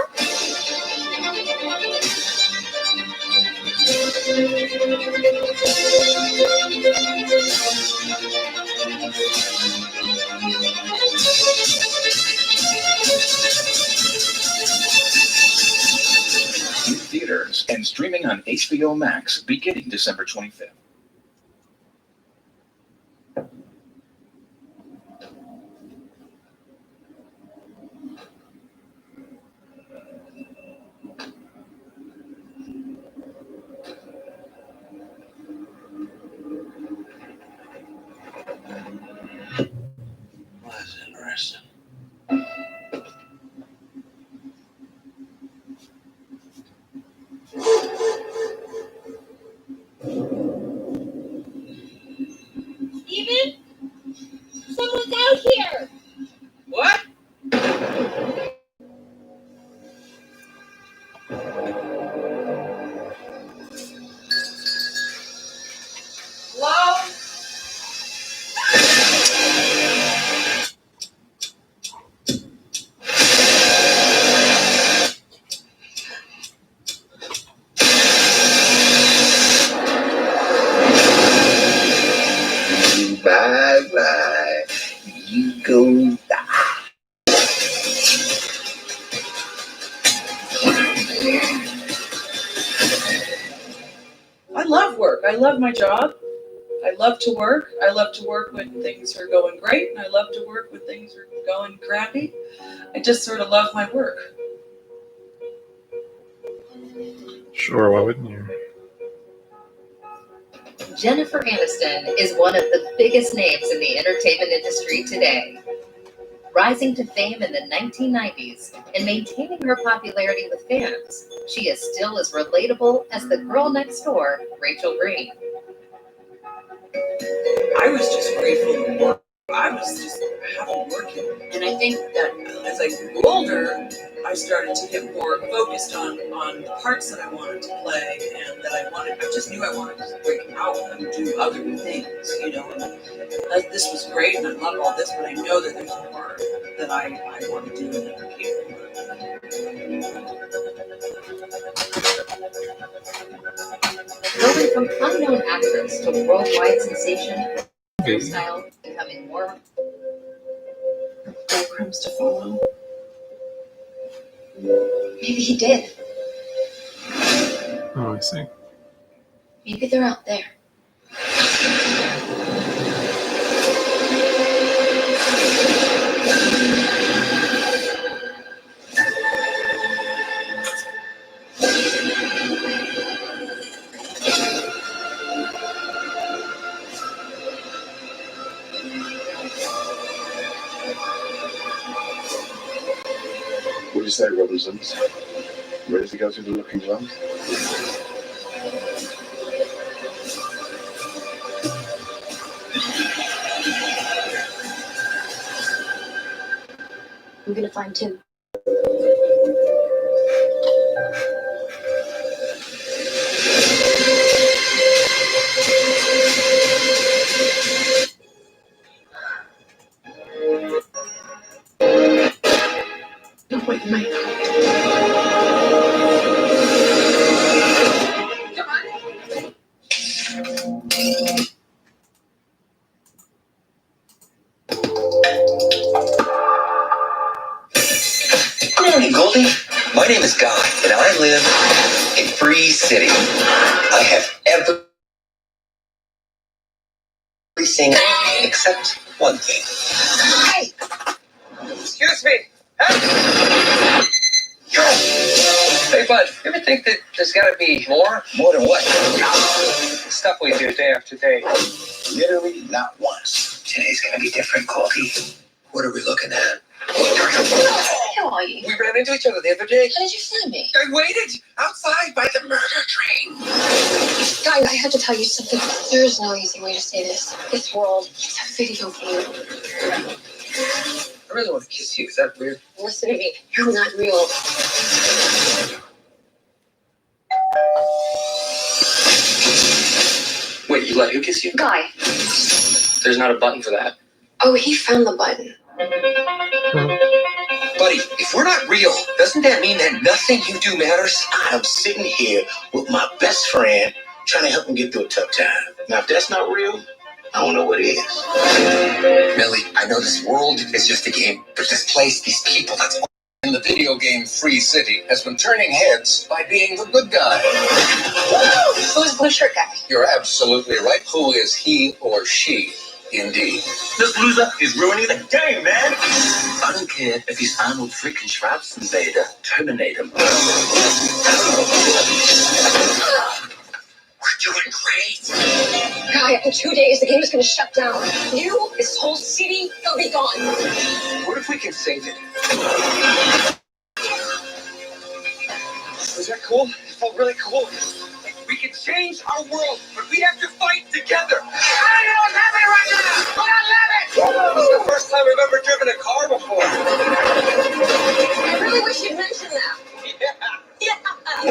Speaker 9: In theaters and streaming on HBO Max beginning December 25th.
Speaker 4: Well, that's interesting.
Speaker 8: Steven? Someone's out here!
Speaker 7: What? Hello?
Speaker 9: Bye-bye. You go die.
Speaker 11: I love work. I love my job. I love to work. I love to work when things are going great, and I love to work when things are going crappy. I just sort of love my work.
Speaker 1: Sure, why wouldn't you?
Speaker 12: Jennifer Aniston is one of the biggest names in the entertainment industry today. Rising to fame in the 1990s and maintaining her popularity with fans, she is still as relatable as the girl next door, Rachel Green.
Speaker 11: I was just grateful to work. I was just happy working. And I think that as I grew older, I started to get more focused on the parts that I wanted to play and that I just knew I wanted to break out and do other things, you know. And this was great and I love all this, but I know that there's more that I want to do and that I'm capable of.
Speaker 12: Going from unknown actress to worldwide sensation, her style becoming more
Speaker 5: Breadcrumbs to follow. Maybe he did.
Speaker 1: Oh, I see.
Speaker 5: Maybe they're out there.
Speaker 4: What do you say, Robinsons? Ready to go through the looking glass?
Speaker 5: I'm gonna find Tim.
Speaker 9: name is Guy, and I live in Free City. I have everything except one thing. Hey! Excuse me! Hey! Hey, bud, you ever think that there's gotta be more? More than what? The stuff we do day after day. Literally not once. Today's gonna be different, Coffee. What are we looking at?
Speaker 5: How are you?
Speaker 9: We ran into each other the other day.
Speaker 5: How did you find me?
Speaker 9: I waited outside by the murder train.
Speaker 5: Guys, I have to tell you something. There is no easy way to say this. This world is a video game.
Speaker 9: I really want to kiss you. Is that weird?
Speaker 5: Listen to me. You're not real.
Speaker 9: Wait, you let who kiss you?
Speaker 5: Guy.
Speaker 9: There's not a button for that.
Speaker 5: Oh, he found the button.
Speaker 9: Buddy, if we're not real, doesn't that mean that nothing you do matters? I'm sitting here with my best friend trying to help him get through a tough time. Now, if that's not real, I don't know what is. Millie, I know this world is just a game, but this place, these people, that's in the video game Free City has been turning heads by being the good guy.
Speaker 5: Who's blue shirt guy?
Speaker 9: You're absolutely right. Who is he or she? Indeed.
Speaker 6: This loser is ruining the game, man.
Speaker 9: I don't care if he's Arnold freaking Schwarzenegger. Terminate him. We're doing great.
Speaker 5: Guy, in 2 days, the game is going to shut down. You, this whole city, they'll be gone.
Speaker 9: What if we can save it? Was that cool? It felt really cool. We can change our world, but we have to fight together. I don't have it right now, but I love it. This is the first time I've ever driven a car before.
Speaker 5: I really wish you'd mentioned that.
Speaker 9: Yeah.
Speaker 5: I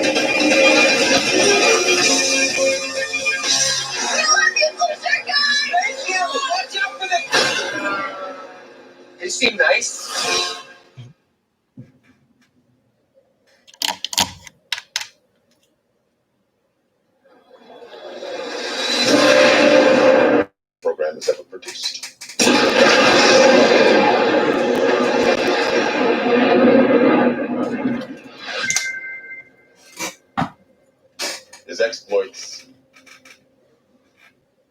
Speaker 5: love you, loser guy!
Speaker 9: Thank you. Watch out for the... They seem nice.
Speaker 4: Program is ever produced. His exploits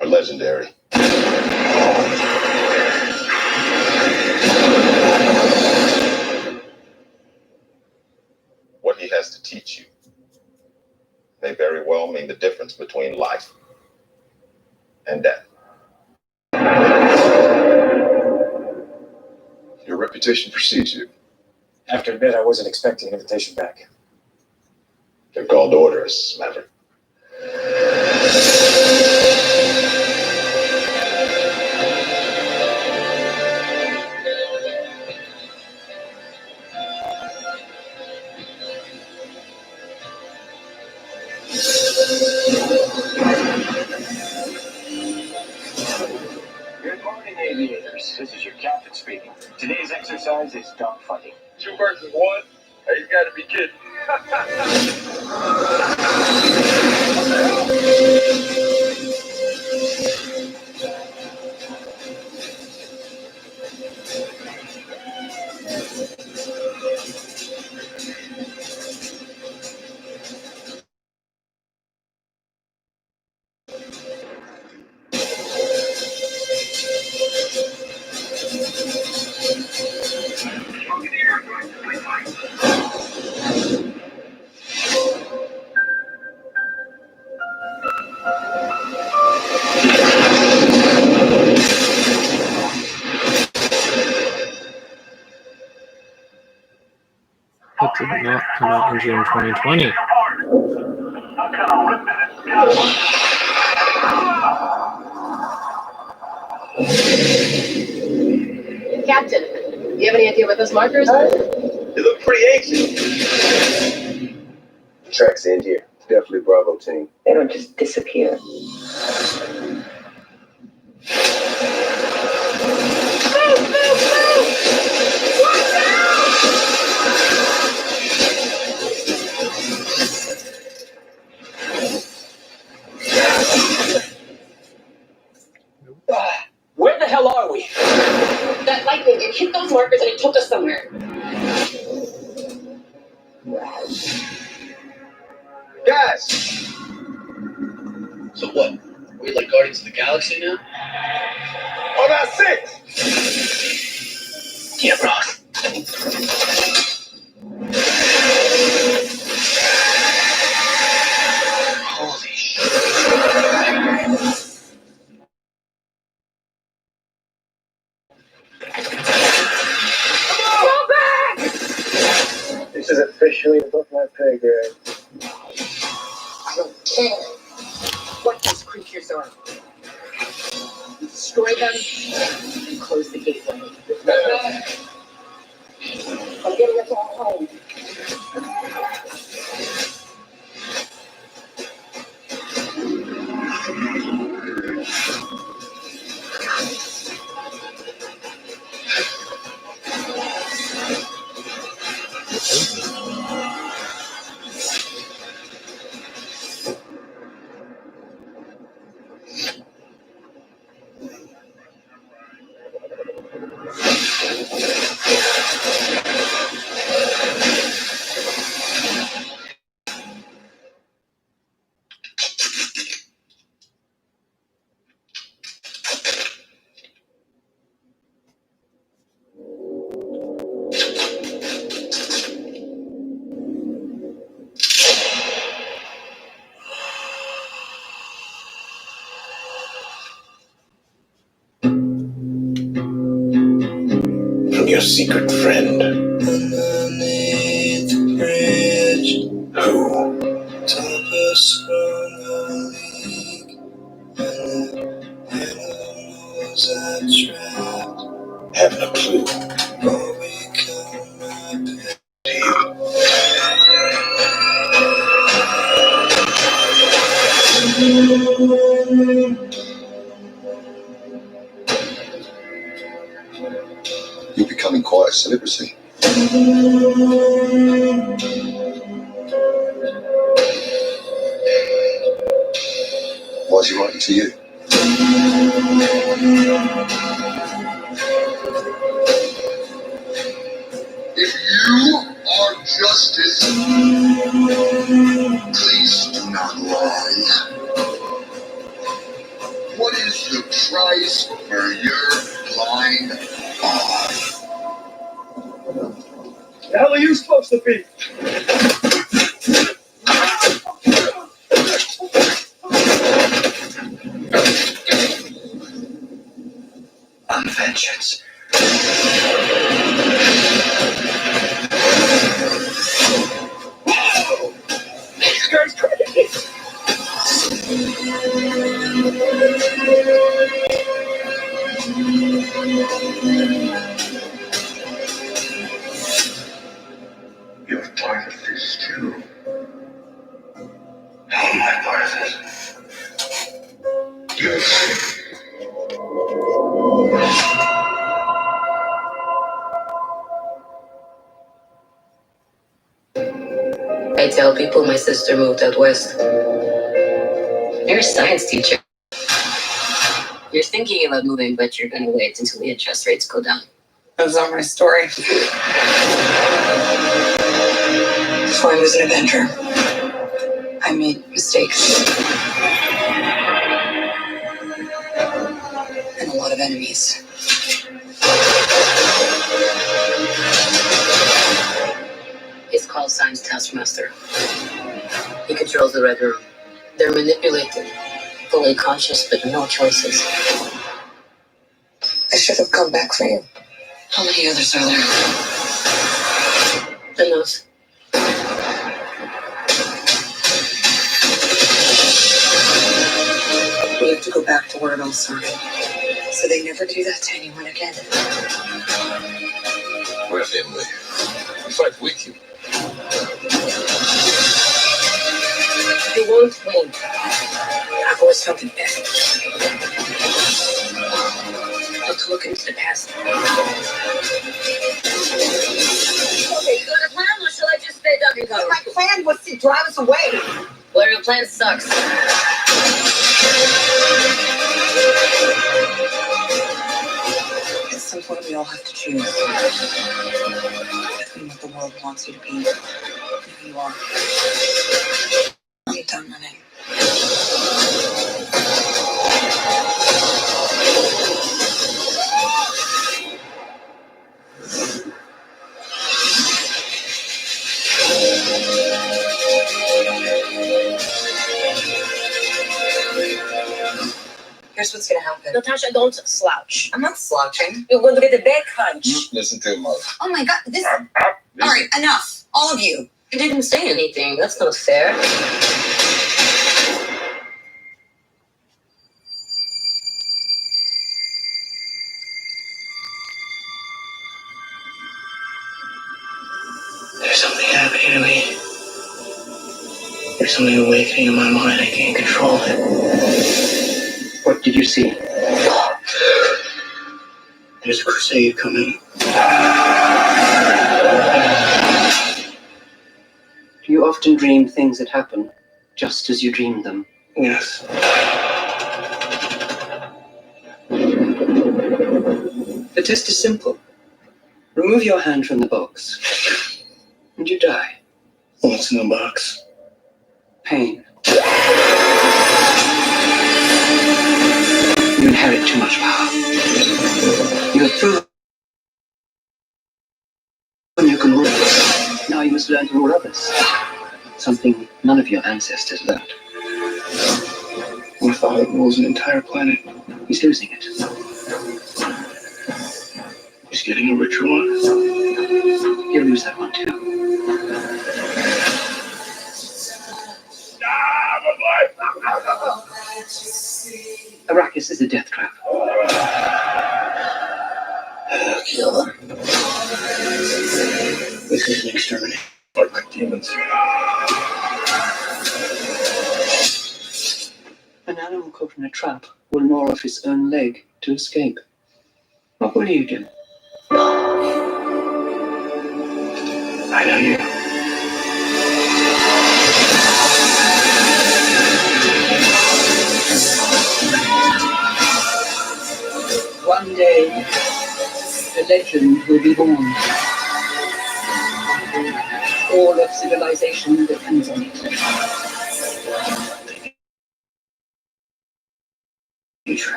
Speaker 4: are legendary. What he has to teach you may very well mean the difference between life and death. Your reputation precedes you.
Speaker 6: I have to admit, I wasn't expecting an invitation back.
Speaker 4: They're called orders, Maverick.
Speaker 6: Good morning, aviators. This is your captain speaking. Today's exercise is dogfighting.
Speaker 4: 2 versus 1? Hey, you gotta be kidding.
Speaker 1: It did not come out in June 2020.
Speaker 5: Captain, you have any idea what those markers are?
Speaker 4: You look pretty anxious.
Speaker 9: Tracks end here. Definitely Bravo team.
Speaker 5: They don't just disappear.
Speaker 6: Where the hell are we?
Speaker 5: That lightning, it hit those markers and it took us somewhere.
Speaker 9: Guys!
Speaker 7: So what? We like Guardians of the Galaxy now?
Speaker 9: On our six!
Speaker 7: Yeah, bro. Holy shit.
Speaker 9: This is officially above my pay grade.
Speaker 5: I don't care what those creatures are. You destroy them and close the gateway. I'm getting us all home.
Speaker 9: From your secret friend.
Speaker 10: Underneath the bridge,
Speaker 9: Who?
Speaker 10: top of strong league, and the animals I trapped
Speaker 9: Haven't a clue.
Speaker 10: all become my pet.
Speaker 4: You're becoming quite a celebrity. Why's he writing to you? If you are justice, please do not lie. What is the price for your blind eye?
Speaker 9: The hell are you supposed to be?
Speaker 7: I'm vengeance.
Speaker 9: This guy's crazy.
Speaker 4: You're part of this too. How am I part of it? Yes.
Speaker 5: I tell people my sister moved out west. You're a science teacher. You're thinking about moving, but you're gonna wait until the interest rates go down.
Speaker 11: That's not my story. Before I was an Avenger, I made mistakes. And a lot of enemies.
Speaker 5: His call sign's Taskmaster. He controls the Red Room. They're manipulated, fully conscious, but no choices.
Speaker 11: I should have come back for you. How many others are there?
Speaker 5: Enough.
Speaker 11: We have to go back to where it all started. So they never do that to anyone again.
Speaker 4: We're family. We fight with you.
Speaker 5: You won't win. I've always felt it best. Not to look into the past. Okay, you got a plan, or shall I just stay duck and cover?
Speaker 11: My plan was to drive us away.
Speaker 5: Well, your plan sucks.
Speaker 11: At some point, we all have to choose between what the world wants you to be You are. I'm done running. Here's what's gonna happen.
Speaker 13: Natasha, don't slouch.
Speaker 11: I'm not slouching.
Speaker 13: You're going to get a back hunch.
Speaker 4: Listen to him, mother.
Speaker 11: Oh my god, this. Alright, enough. All of you.
Speaker 5: You didn't say anything. That's not fair.
Speaker 9: There's something happening to me. There's something awakening in my mind. I can't control it. What did you see? There's a crusade coming. Do you often dream things that happen just as you dreamed them? Yes. The test is simple. Remove your hand from the box, and you die. What's in the box? Pain. You inherit too much power. You have proven you can rule. Now you must learn to rule others. Something none of your ancestors learned. My father rules an entire planet. He's losing it. He's getting a richer one. He'll lose that one too. Arrakis is a death trap. Kill them. This is an extermination. Fight like demons. An animal caught in a trap will gnaw off its own leg to escape. What will you do? I know you.
Speaker 11: One day, the legend will be born. All of civilization depends on it.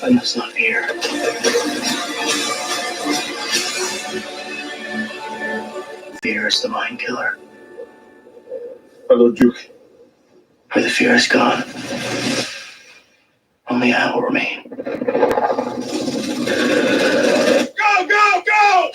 Speaker 9: I must not fear. Fear is the mind killer.
Speaker 4: Hello, Duke.
Speaker 9: Where the fear is gone, only I will remain.
Speaker 6: Go, go, go!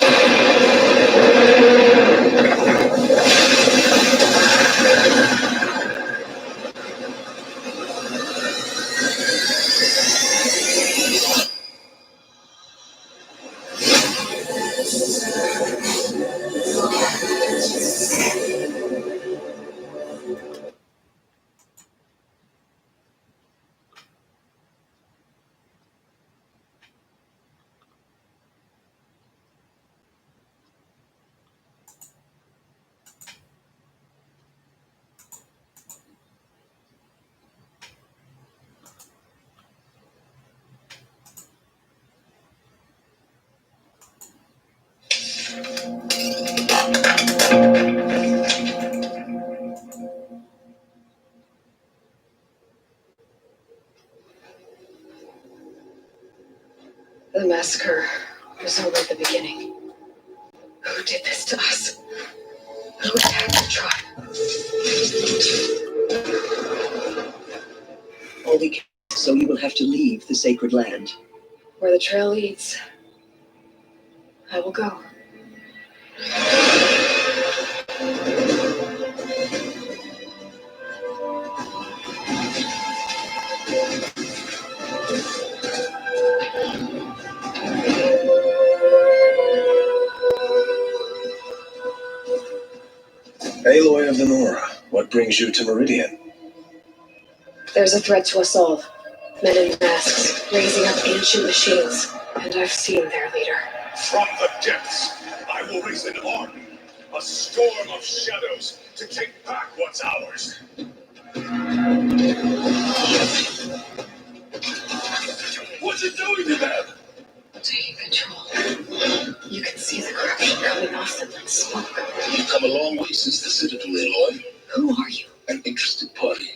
Speaker 11: The massacre was only the beginning. Who did this to us? Who attacked the tribe?
Speaker 9: All we can, so you will have to leave the sacred land.
Speaker 11: Where the trail leads, I will go.
Speaker 9: Aloy of the Nora, what brings you to Meridian?
Speaker 11: There's a threat to us all. Men in masks, raising up ancient machines, and I've seen their leader.
Speaker 4: From the depths, I will raise an army, a storm of shadows to take back what's ours. What's it doing to them?
Speaker 11: Taking control.
Speaker 8: You can see the corruption coming off them like smoke.
Speaker 4: You've come a long way since the Citadel, Aloy.
Speaker 8: Who are you?
Speaker 4: An interested party.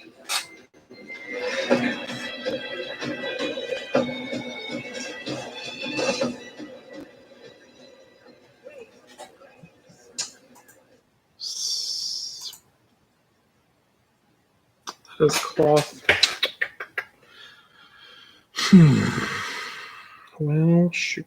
Speaker 1: That is cloth. Well, shoot.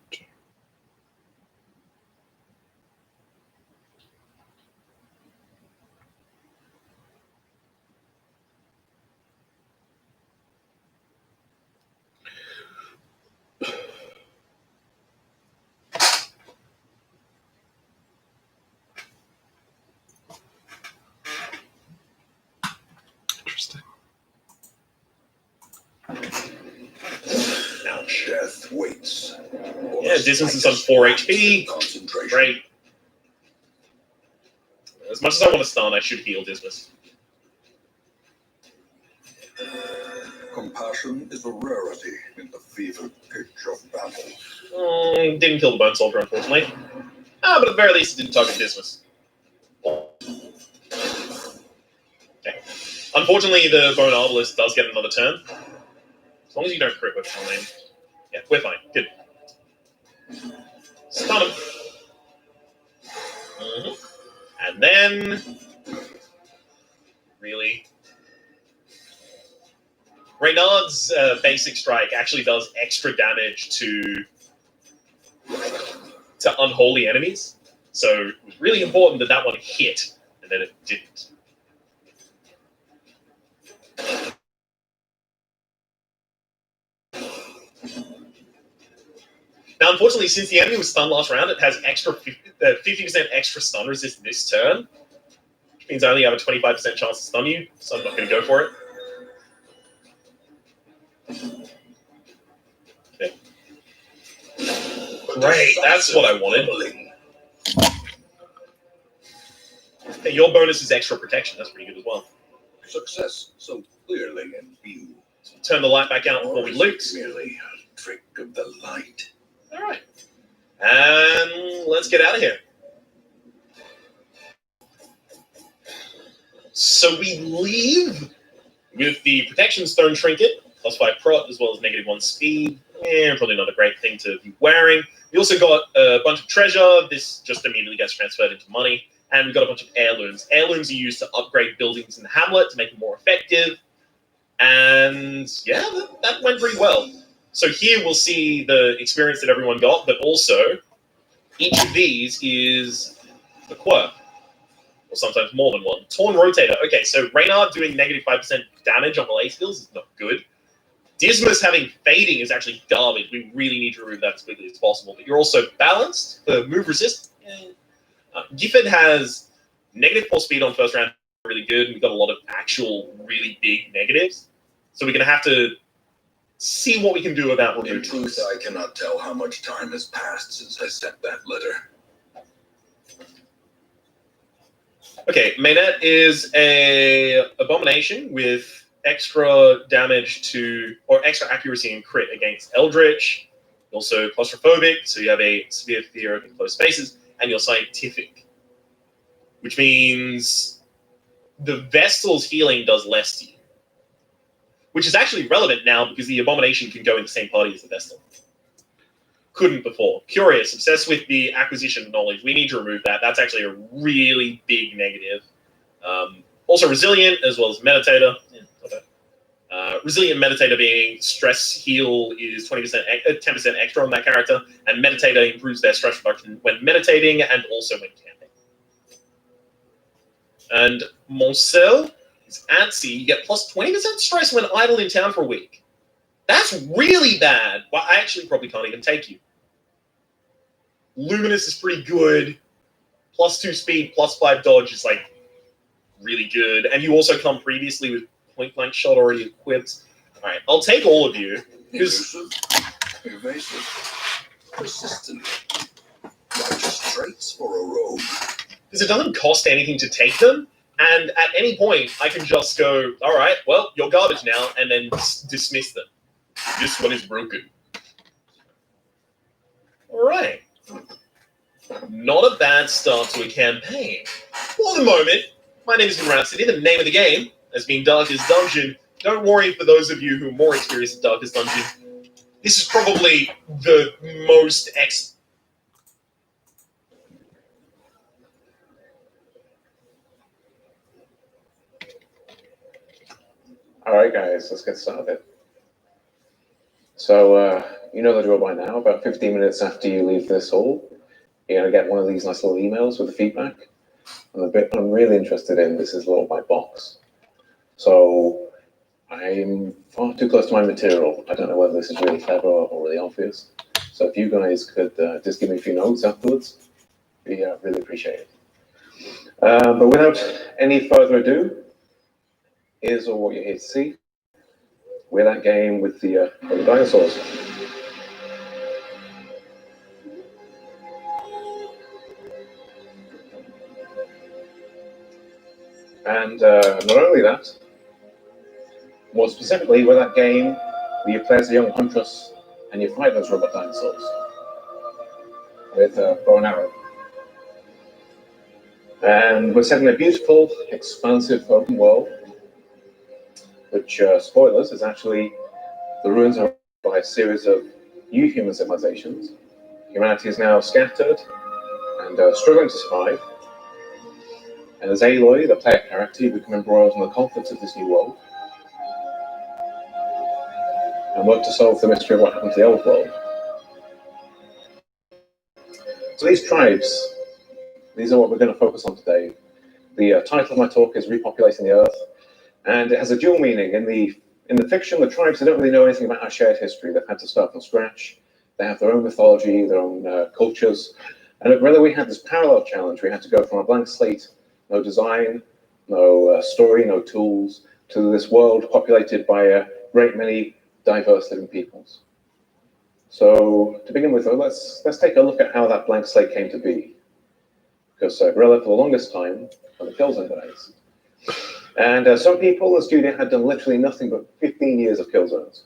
Speaker 1: Interesting.
Speaker 3: Ouch.
Speaker 4: Death waits.
Speaker 3: Yeah, distance is on 4 HP.
Speaker 4: Concentration.
Speaker 3: Great. As much as I want to stun, I should heal Dismas.
Speaker 4: Compassion is a rarity in the fevered pitch of battle.
Speaker 3: Didn't kill the Bone Soldier, unfortunately. But at the very least, it didn't target Dismas. Okay. Unfortunately, the Bone Arbalist does get another turn. As long as you don't crit, we're fine. Yeah, we're fine. Good. Stun him. And then... Really? Reynard's basic strike actually does extra damage to unholy enemies. So it was really important that that one hit, and then it didn't. Now, unfortunately, since the enemy was stunned last round, it has extra 50% extra stun resist this turn, which means I only have a 25% chance to stun you, so I'm not going to go for it. Okay. Great, that's what I wanted. Hey, your bonus is extra protection. That's pretty good as well.
Speaker 4: Success so clearly in view.
Speaker 3: So turn the light back out before we loot.
Speaker 4: Merely a trick of the light.
Speaker 3: All right. And let's get out of here. So we leave with the Protection Stone Trinket, +5 prot, as well as -1 speed. Probably not a great thing to be wearing. We also got a bunch of treasure. This just immediately gets transferred into money. And we've got a bunch of heirlooms. Heirlooms are used to upgrade buildings in the hamlet to make them more effective. And yeah, that went pretty well. So here we'll see the experience that everyone got, but also each of these is a quirk, or sometimes more than one. Torn Rotator. Okay, so Reynard doing -5% damage on melee skills is not good. Dismas having fading is actually garbage. We really need to remove that as quickly as possible. But you're also balanced for move resist. Gifford has -4 speed on first round, really good. And we've got a lot of actual really big negatives. So we're going to have to see what we can do about removing.
Speaker 4: In truth, I cannot tell how much time has passed since I sent that letter.
Speaker 3: Okay, Mainette is a abomination with extra damage to, or extra accuracy and crit against Eldritch. Also claustrophobic, so you have a severe fear of enclosed spaces, and you're scientific, which means the Vestal's healing does less to you, which is actually relevant now because the abomination can go in the same party as the Vestal. Couldn't before. Curious, obsessed with the acquisition of knowledge. We need to remove that. That's actually a really big negative. Also resilient, as well as meditator. Yeah, not bad. Resilient meditator being stress heal is 10% extra on that character, and meditator improves their stress reduction when meditating and also when camping. And Moncel is antsy. You get plus 20% stress when idle in town for a week. That's really bad. Well, I actually probably can't even take you. Luminous is pretty good. +2 speed, +5 dodge is like really good. And you also come previously with point blank shot already equipped. All right, I'll take all of you.
Speaker 4: Elusive, evasive, persistent. Righteous traits for a rogue.
Speaker 3: Because it doesn't cost anything to take them. And at any point, I can just go, all right, well, you're garbage now, and then dismiss them. This one is broken. All right. Not a bad start to a campaign. For the moment, my name is Rhapsody. The name of the game has been Darkest Dungeon. Don't worry for those of you who are more experienced at Darkest Dungeon. This is probably the most
Speaker 1: All right, guys, let's get started. So, you know the drill by now. About 15 minutes after you leave this hall, you're going to get one of these nice little emails with the feedback. And the bit I'm really interested in, this is a little white box. So, I'm far too close to my material. I don't know whether this is really clever or really obvious. So, if you guys could just give me a few notes afterwards, we really appreciate it. But without any further ado, here's all what you're here to see. We're that game with the dinosaurs. And not only that, more specifically, we're that game where you play as a young huntress and you fight those robot dinosaurs with bow and arrow. And we're set in a beautiful, expansive open world, which, spoilers, is actually the ruins are by a series of new human civilizations. Humanity is now scattered and struggling to survive. And as Aloy, the player character, you become embroiled in the conflicts of this new world and work to solve the mystery of what happened to the old world. So these tribes, these are what we're going to focus on today. The title of my talk is Repopulating the Earth, and it has a dual meaning. In the fiction, the tribes, they don't really know anything about our shared history. They've had to start from scratch. They have their own mythology, their own cultures. And at Gorilla, we had this parallel challenge. We had to go from a blank slate, no design, no story, no tools, to this world populated by a great many diverse living peoples. So to begin with, let's take a look at how that blank slate came to be. Because Gorilla, for the longest time, were the Killzone guys. And some people, the studio had done literally nothing but 15 years of Killzones.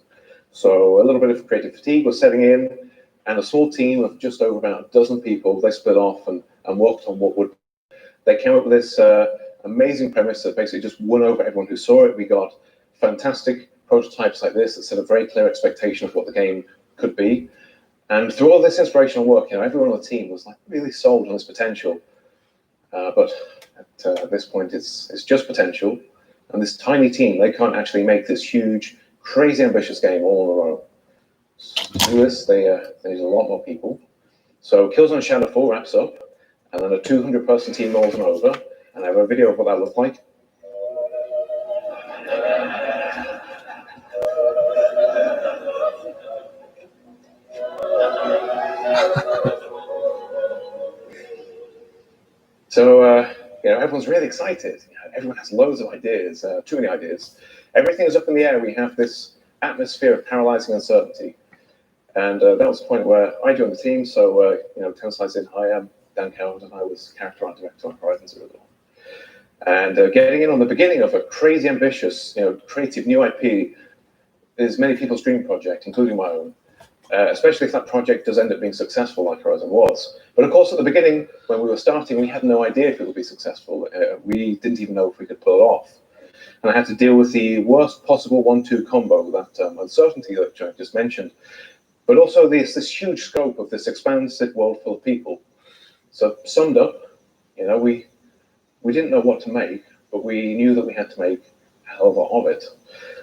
Speaker 1: So a little bit of creative fatigue was setting in, and a small team of just over about a dozen people, they split off and worked on what would. They came up with this amazing premise that basically just won over everyone who saw it. We got fantastic prototypes like this that set a very clear expectation of what the game could be. And through all this inspirational work, everyone on the team was like really sold on this potential. But at this point, it's just potential. And this tiny team, they can't actually make this huge, crazy ambitious game all on their own. To do this, they need a lot more people. So Killzone Shadow 4 wraps up, and then a 200-person team rolls on over, and I have a video of what that looked like. So, everyone's really excited. Everyone has loads of ideas, too many ideas. Everything is up in the air. We have this atmosphere of paralyzing uncertainty. And that was the point where I joined the team. So, 10 slides in, hi, I'm Dan Coward, and I was character art director on Horizon Zero Dawn. And getting in on the beginning of a crazy ambitious, creative new IP is many people's dream project, including my own. Especially if that project does end up being successful like Horizon was. But of course, at the beginning, when we were starting, we had no idea if it would be successful. We didn't even know if we could pull it off. And I had to deal with the worst possible 1-2 combo, that uncertainty that I just mentioned, but also this huge scope of this expansive world full of people. So summed up, we didn't know what to make, but we knew that we had to make a hell of a lot of it.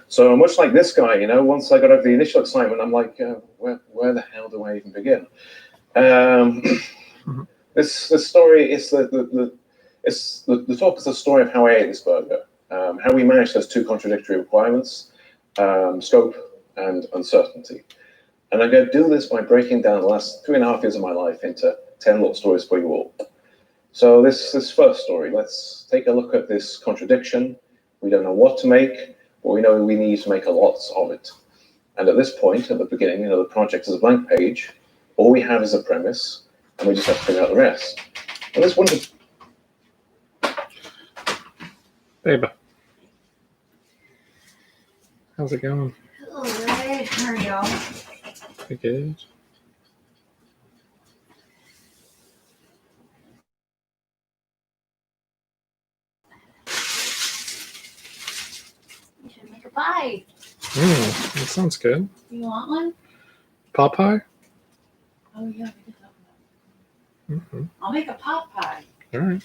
Speaker 1: So much like this guy, once I got over the initial excitement, I'm like, where the hell do I even begin? This story is the talk is the story of how I ate this burger, how we managed those two contradictory requirements, scope and uncertainty. And I'm going to do this by breaking down the last 3.5 years of my life into 10 little stories for you all. So this first story, let's take a look at this contradiction. We don't know what to make, but we know we need to make a lot of it. And at this point, at the beginning, the project is a blank page. All we have is a premise, and we just have to figure out the rest. And this wonder.
Speaker 14: Babe, how's it going?
Speaker 11: All right, how are y'all?
Speaker 14: Pretty good.
Speaker 12: a pie.
Speaker 1: That sounds good.
Speaker 12: Do you want one?
Speaker 1: Pot pie?
Speaker 12: Oh, yeah, we did talk about
Speaker 1: Mm-hmm.
Speaker 12: I'll make a pot pie.
Speaker 1: All right.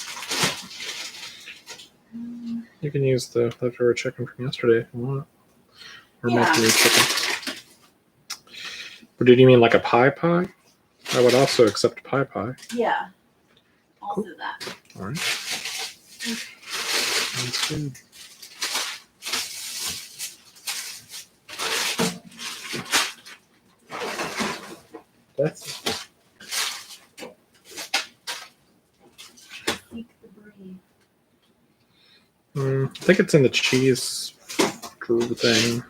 Speaker 1: You can use the leftover chicken from yesterday if you want. Or make new chicken. But did you mean like a pie pie? I would also accept pie pie.
Speaker 12: Yeah. Also that.
Speaker 1: All right. Sounds good. That's
Speaker 12: Seek the brie.
Speaker 1: I think it's in the cheese thing.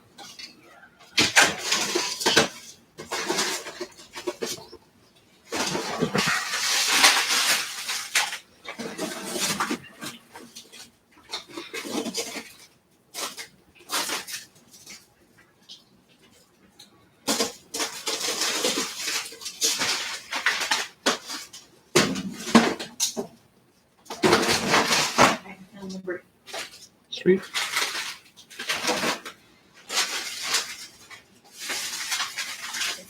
Speaker 1: Sweet.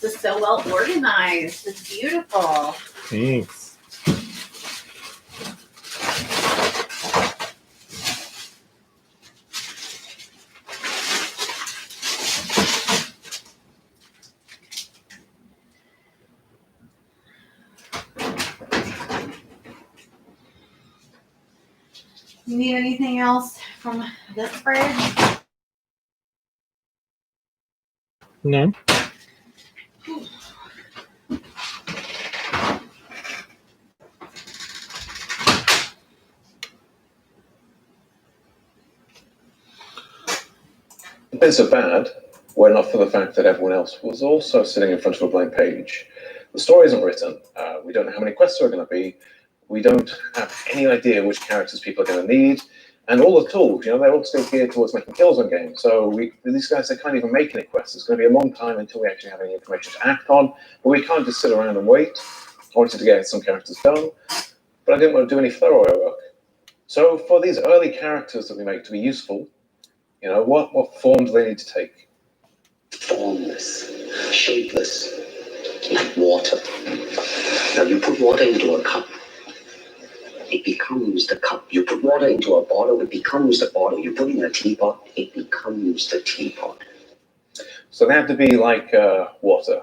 Speaker 12: This is so well organized. It's beautiful.
Speaker 1: Thanks.
Speaker 12: You need anything else from this fridge?
Speaker 1: No.
Speaker 15: The bits are bad were not for the fact that everyone else was also sitting in front of a blank page. The story isn't written. We don't know how many quests there are going to be. We don't have any idea which characters people are going to need. And all the tools, they're all still geared towards making kills on games. So these guys, they can't even make any quests. It's going to be a long time until we actually have any information to act on. But we can't just sit around and wait. I wanted to get some characters done, but I didn't want to do any thorough work. So for these early characters that we make to be useful, what form do they need to take?
Speaker 9: Formless, shapeless, like water. Now you put water into a cup, it becomes the cup. You put water into a bottle, it becomes the bottle. You put it in a teapot, it becomes the teapot.
Speaker 15: So they had to be like water,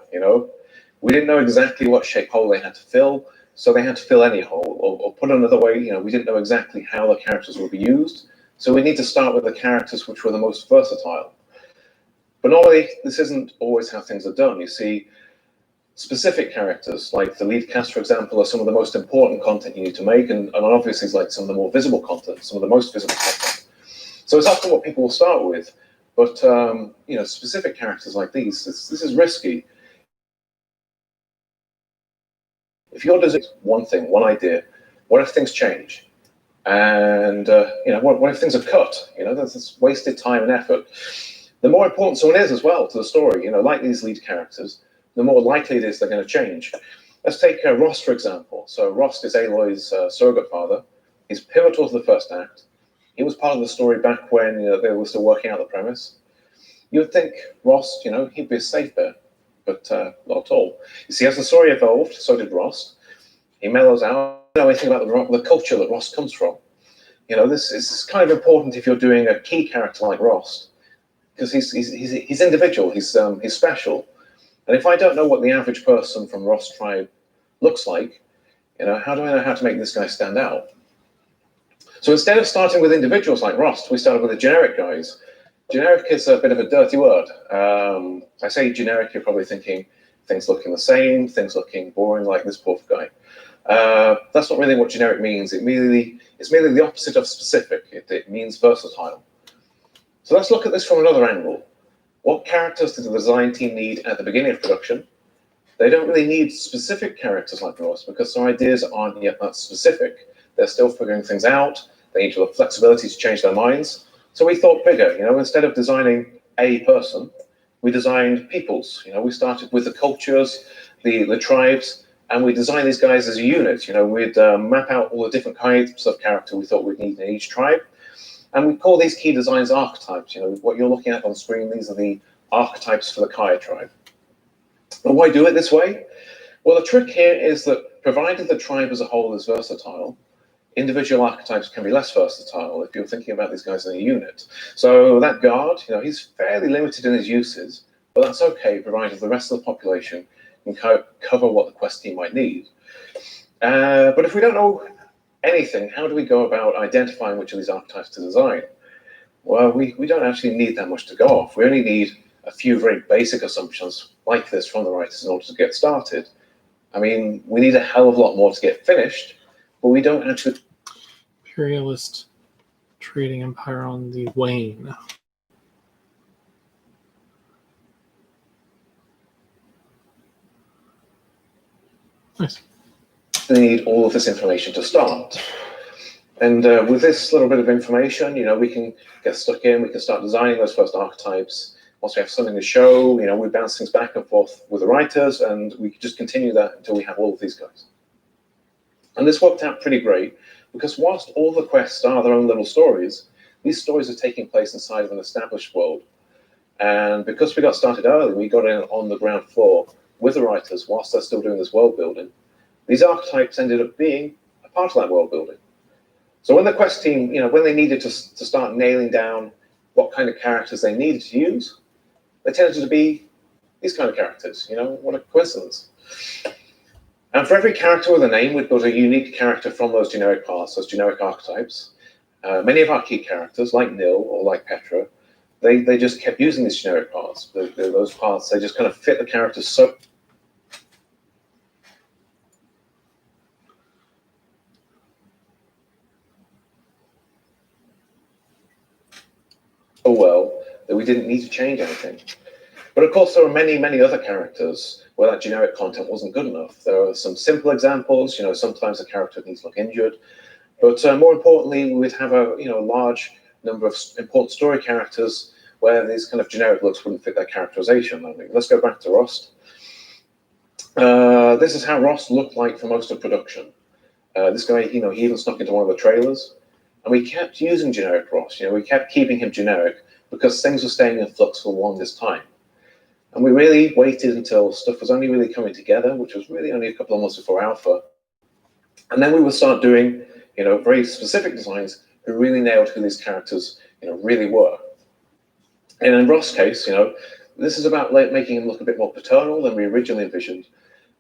Speaker 15: We didn't know exactly what shape hole they had to fill, so they had to fill any hole. Or put another way, we didn't know exactly how the characters would be used. So we need to start with the characters which were the most versatile. But normally, this isn't always how things are done. You see, specific characters, like the lead cast, for example, are some of the most important content you need to make, and obviously it's like some of the more visible content, some of the most visible content. So it's often what people will start with. But, specific characters like these, this is risky. If you're doing one thing, one idea, what if things change? And, what if things are cut? There's wasted time and effort. The more important someone is as well to the story, like these lead characters, the more likely it is they're going to change. Let's take Ross, for example. So Ross is Aloy's surrogate father. He's pivotal to the first act. He was part of the story back when they were still working out the premise. You would think Ross, he'd be a safe bet, but not at all. You see, as the story evolved, so did Ross. He mellows out. Know anything about the culture that Ross comes from. This is kind of important if you're doing a key character like Ross, because he's individual, he's special. And if I don't know what the average person from Ross tribe looks like, how do I know how to make this guy stand out? So instead of starting with individuals like Ross, we started with the generic guys. Generic is a bit of a dirty word. I say generic, you're probably thinking things looking the same, things looking boring like this poor guy. That's not really what generic means. It's merely the opposite of specific. It means versatile. So let's look at this from another angle. What characters did the design team need at the beginning of production? They don't really need specific characters like Ross because their ideas aren't yet that specific. They're still figuring things out. They need the flexibility to change their minds. So we thought bigger. Instead of designing a person, we designed peoples. We started with the cultures, the tribes, and we designed these guys as a unit. We'd map out all the different kinds of character we thought we'd need in each tribe. And we call these key designs archetypes. You know, what you're looking at on screen, these are the archetypes for the Kaya tribe. And why do it this way? Well, the trick here is that provided the tribe as a whole is versatile, individual archetypes can be less versatile if you're thinking about these guys in a unit. So that guard, you know, he's fairly limited in his uses, but that's okay, provided the rest of the population can cover what the quest team might need. But if we don't know anything, how do we go about identifying which of these archetypes to design? Well, we don't actually need that much to go off. We only need a few very basic assumptions like this from the writers in order to get started. I mean, we need a hell of a lot more to get finished, but we don't actually...
Speaker 1: Imperialist trading empire on the wane. Nice.
Speaker 15: We need all of this information to start. And with this little bit of information, you know, we can get stuck in, we can start designing those first archetypes. Once we have something to show, you know, we bounce things back and forth with the writers, and we just continue that until we have all of these guys. And this worked out pretty great, because whilst all the quests are their own little stories, these stories are taking place inside of an established world. And because we got started early, we got in on the ground floor with the writers whilst they're still doing this world building. These archetypes ended up being a part of that world building. So when the quest team, you know, when they needed to start nailing down what kind of characters they needed to use, they tended to be these kind of characters. You know, what a coincidence. And for every character with a name, we've got a unique character from those generic parts, those generic archetypes. Many of our key characters, like Nil or like Petra, they just kept using these generic parts. Those parts, they just kind of fit the characters so well that we didn't need to change anything. But of course, there are many, many other characters where that generic content wasn't good enough. There are some simple examples. You know, sometimes a character needs to look injured, but more importantly, we would have a large number of important story characters where these kind of generic looks wouldn't fit their characterization. I mean, let's go back to Rost. This is how Rost looked like for most of production. This guy, you know, he even snuck into one of the trailers, and we kept using generic Rost. You know, we kept keeping him generic because things were staying in flux for the longest time. And we really waited until stuff was only really coming together, which was really only a couple of months before Alpha. And then we would start doing, you know, very specific designs who really nailed who these characters, you know, really were. And in Rost's case, you know, this is about making him look a bit more paternal than we originally envisioned.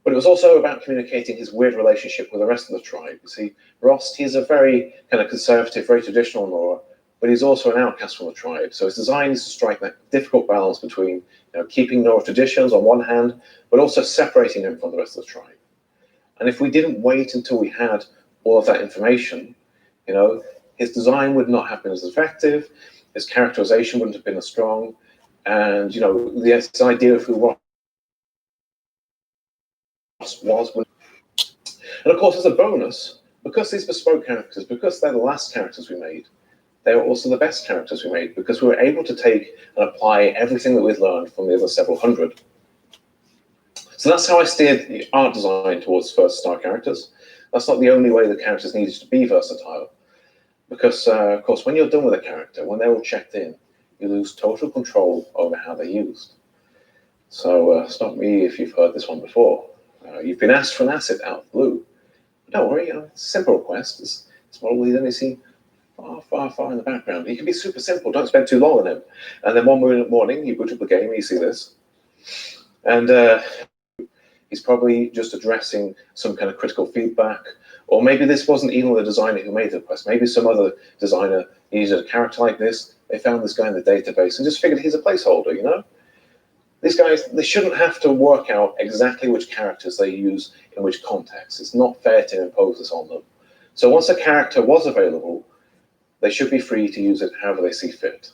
Speaker 15: But it was also about communicating his weird relationship with the rest of the tribe. You see, Rost, he's a very kind of conservative, very traditional Nora, but he's also an outcast from the tribe. So his design is to strike that difficult balance between, you know, keeping Nora traditions on one hand, but also separating him from the rest of the tribe. And if we didn't wait until we had all of that information, you know, his design would not have been as effective, his characterization wouldn't have been as strong, and, you know, this idea of who Rost was. And of course, as a bonus, because these bespoke characters, because they're the last characters we made, they were also the best characters we made, because we were able to take and apply everything that we'd learned from the other several hundred. So that's how I steered the art design towards first star characters. That's not the only way the characters needed to be versatile, because, of course, when you're done with a character, when they're all checked in, you lose total control over how they're used. So stop me if you've heard this one before. You've been asked for an asset out of the blue. But don't worry, you know, it's a simple request. This model will only see far, far, far in the background. He can be super simple. Don't spend too long on him. And then one morning, you boot up the game and you see this. And he's probably just addressing some kind of critical feedback. Or maybe this wasn't even the designer who made the request. Maybe some other designer needed a character like this. They found this guy in the database and just figured he's a placeholder, you know? These guys, they shouldn't have to work out exactly which characters they use in which context. It's not fair to impose this on them. So once a character was available, they should be free to use it however they see fit.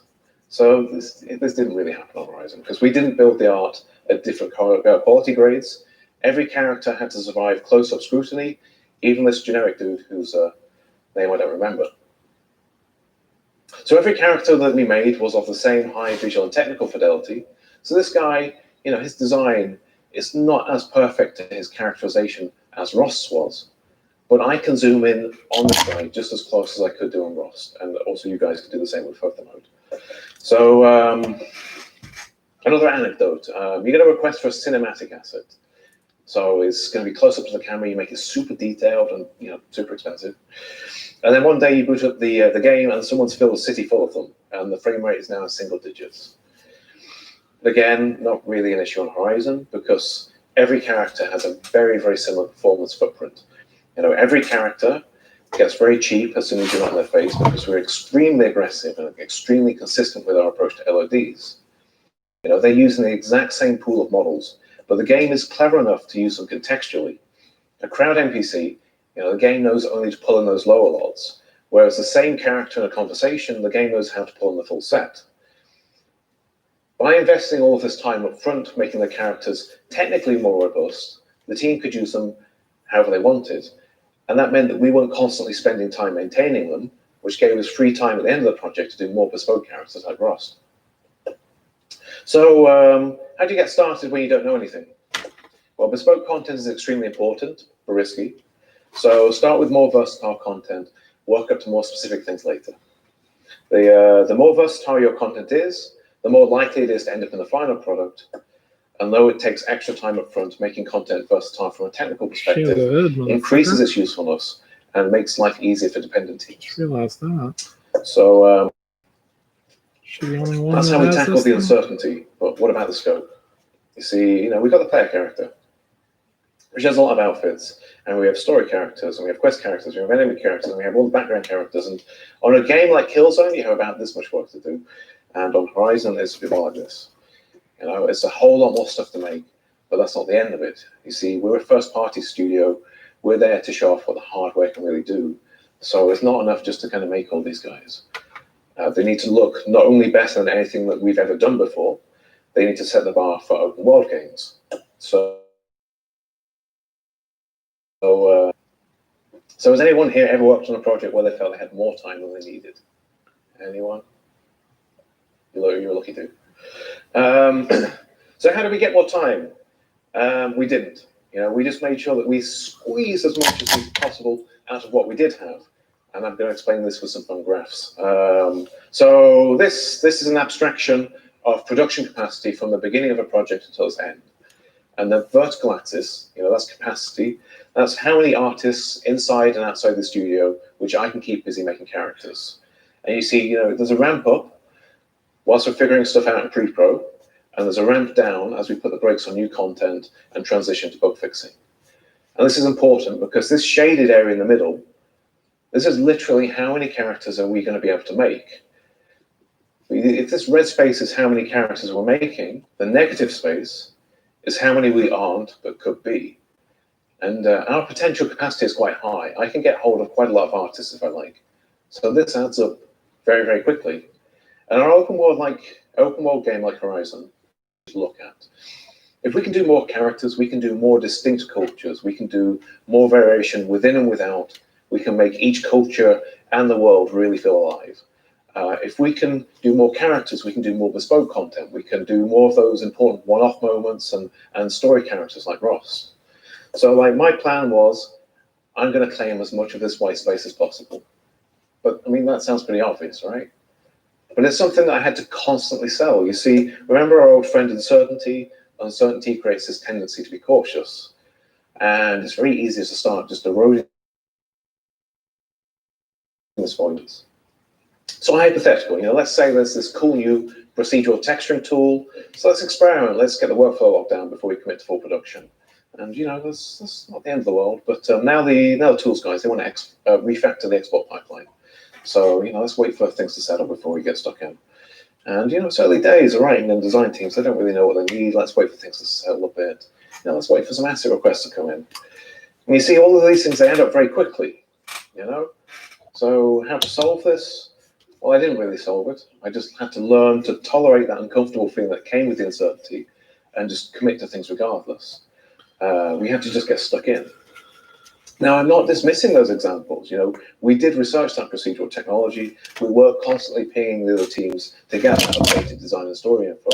Speaker 15: So this didn't really happen on Horizon, because we didn't build the art at different quality grades. Every character had to survive close-up scrutiny, even this generic dude whose name I don't remember. So every character that we made was of the same high visual and technical fidelity. So this guy, you know, his design is not as perfect to his characterization as Rost's was, but I can zoom in on this guy just as close as I could do on Rust, and also you guys could do the same with photo mode. So another anecdote, you get a request for a cinematic asset. So it's going to be close up to the camera, you make it super detailed and super expensive. And then one day you boot up the game and someone's filled a city full of them, and the frame rate is now in single digits. Again, not really an issue on Horizon because every character has a very, very similar performance footprint. Every character gets very cheap as soon as you're not in their face because we're extremely aggressive and extremely consistent with our approach to LODs. They're using the exact same pool of models, but the game is clever enough to use them contextually. A crowd NPC, the game knows only to pull in those lower lots, whereas the same character in a conversation, the game knows how to pull in the full set. By investing all of this time up front, making the characters technically more robust, the team could use them however they wanted, and that meant that we weren't constantly spending time maintaining them, which gave us free time at the end of the project to do more bespoke characters like Rust. So, how do you get started when you don't know anything? Well, bespoke content is extremely important, but risky. So start with more versatile content, work up to more specific things later. The more versatile your content is, the more likely it is to end up in the final product. And though it takes extra time up front, making content versatile from a technical perspective increases its usefulness and makes life easier for dependent teams.
Speaker 1: Just realized that.
Speaker 15: So
Speaker 1: the only one
Speaker 15: that's how we tackle the uncertainty. But what about the scope? You see, we've got the player character, which has a lot of outfits, and we have story characters, and we have quest characters, we have enemy characters, and we have all the background characters. And on a game like Killzone, you have about this much work to do, and on Horizon, it's a bit more like this. It's a whole lot more stuff to make, but that's not the end of it. You see, we're a first-party studio. We're there to show off what the hardware can really do. So it's not enough just to kind of make all these guys. They need to look not only better than anything that we've ever done before, they need to set the bar for open world games. So has anyone here ever worked on a project where they felt they had more time than they needed? Anyone? You're lucky too. So how do we get more time? We didn't. We just made sure that we squeezed as much as possible out of what we did have. And I'm going to explain this with some fun graphs. So this is an abstraction of production capacity from the beginning of a project until its end. And the vertical axis, that's capacity. That's how many artists inside and outside the studio, which I can keep busy making characters. And you see, there's a ramp up whilst we're figuring stuff out in pre-pro, and there's a ramp down as we put the brakes on new content and transition to bug fixing. And this is important because this shaded area in the middle, this is literally how many characters are we going to be able to make. If this red space is how many characters we're making, the negative space is how many we aren't but could be. And our potential capacity is quite high. I can get hold of quite a lot of artists if I like. So this adds up very, very quickly. And our open world game like Horizon, to look at. If we can do more characters, we can do more distinct cultures, we can do more variation within and without, we can make each culture and the world really feel alive. If we can do more characters, we can do more bespoke content, we can do more of those important one-off moments and story characters like Ross. So my plan was, I'm going to claim as much of this white space as possible. But I mean, that sounds pretty obvious, right? But it's something that I had to constantly sell. You see, remember our old friend uncertainty? Uncertainty creates this tendency to be cautious. And it's very easy to start just eroding this volumes. So hypothetical, let's say there's this cool new procedural texturing tool. So let's experiment. Let's get the workflow locked down before we commit to full production. And that's not the end of the world. But now the tools guys, they want to refactor the export pipeline. So let's wait for things to settle before we get stuck in. And it's early days, writing and design teams, they don't really know what they need. Let's wait for things to settle a bit. Let's wait for some asset requests to come in. And you see, all of these things, they end up very quickly. So how to solve this? Well, I didn't really solve it. I just had to learn to tolerate that uncomfortable feeling that came with the uncertainty and just commit to things regardless. We had to just get stuck in. Now, I'm not dismissing those examples. We did research that procedural technology. We were constantly pinging the other teams to get that updated design and story info.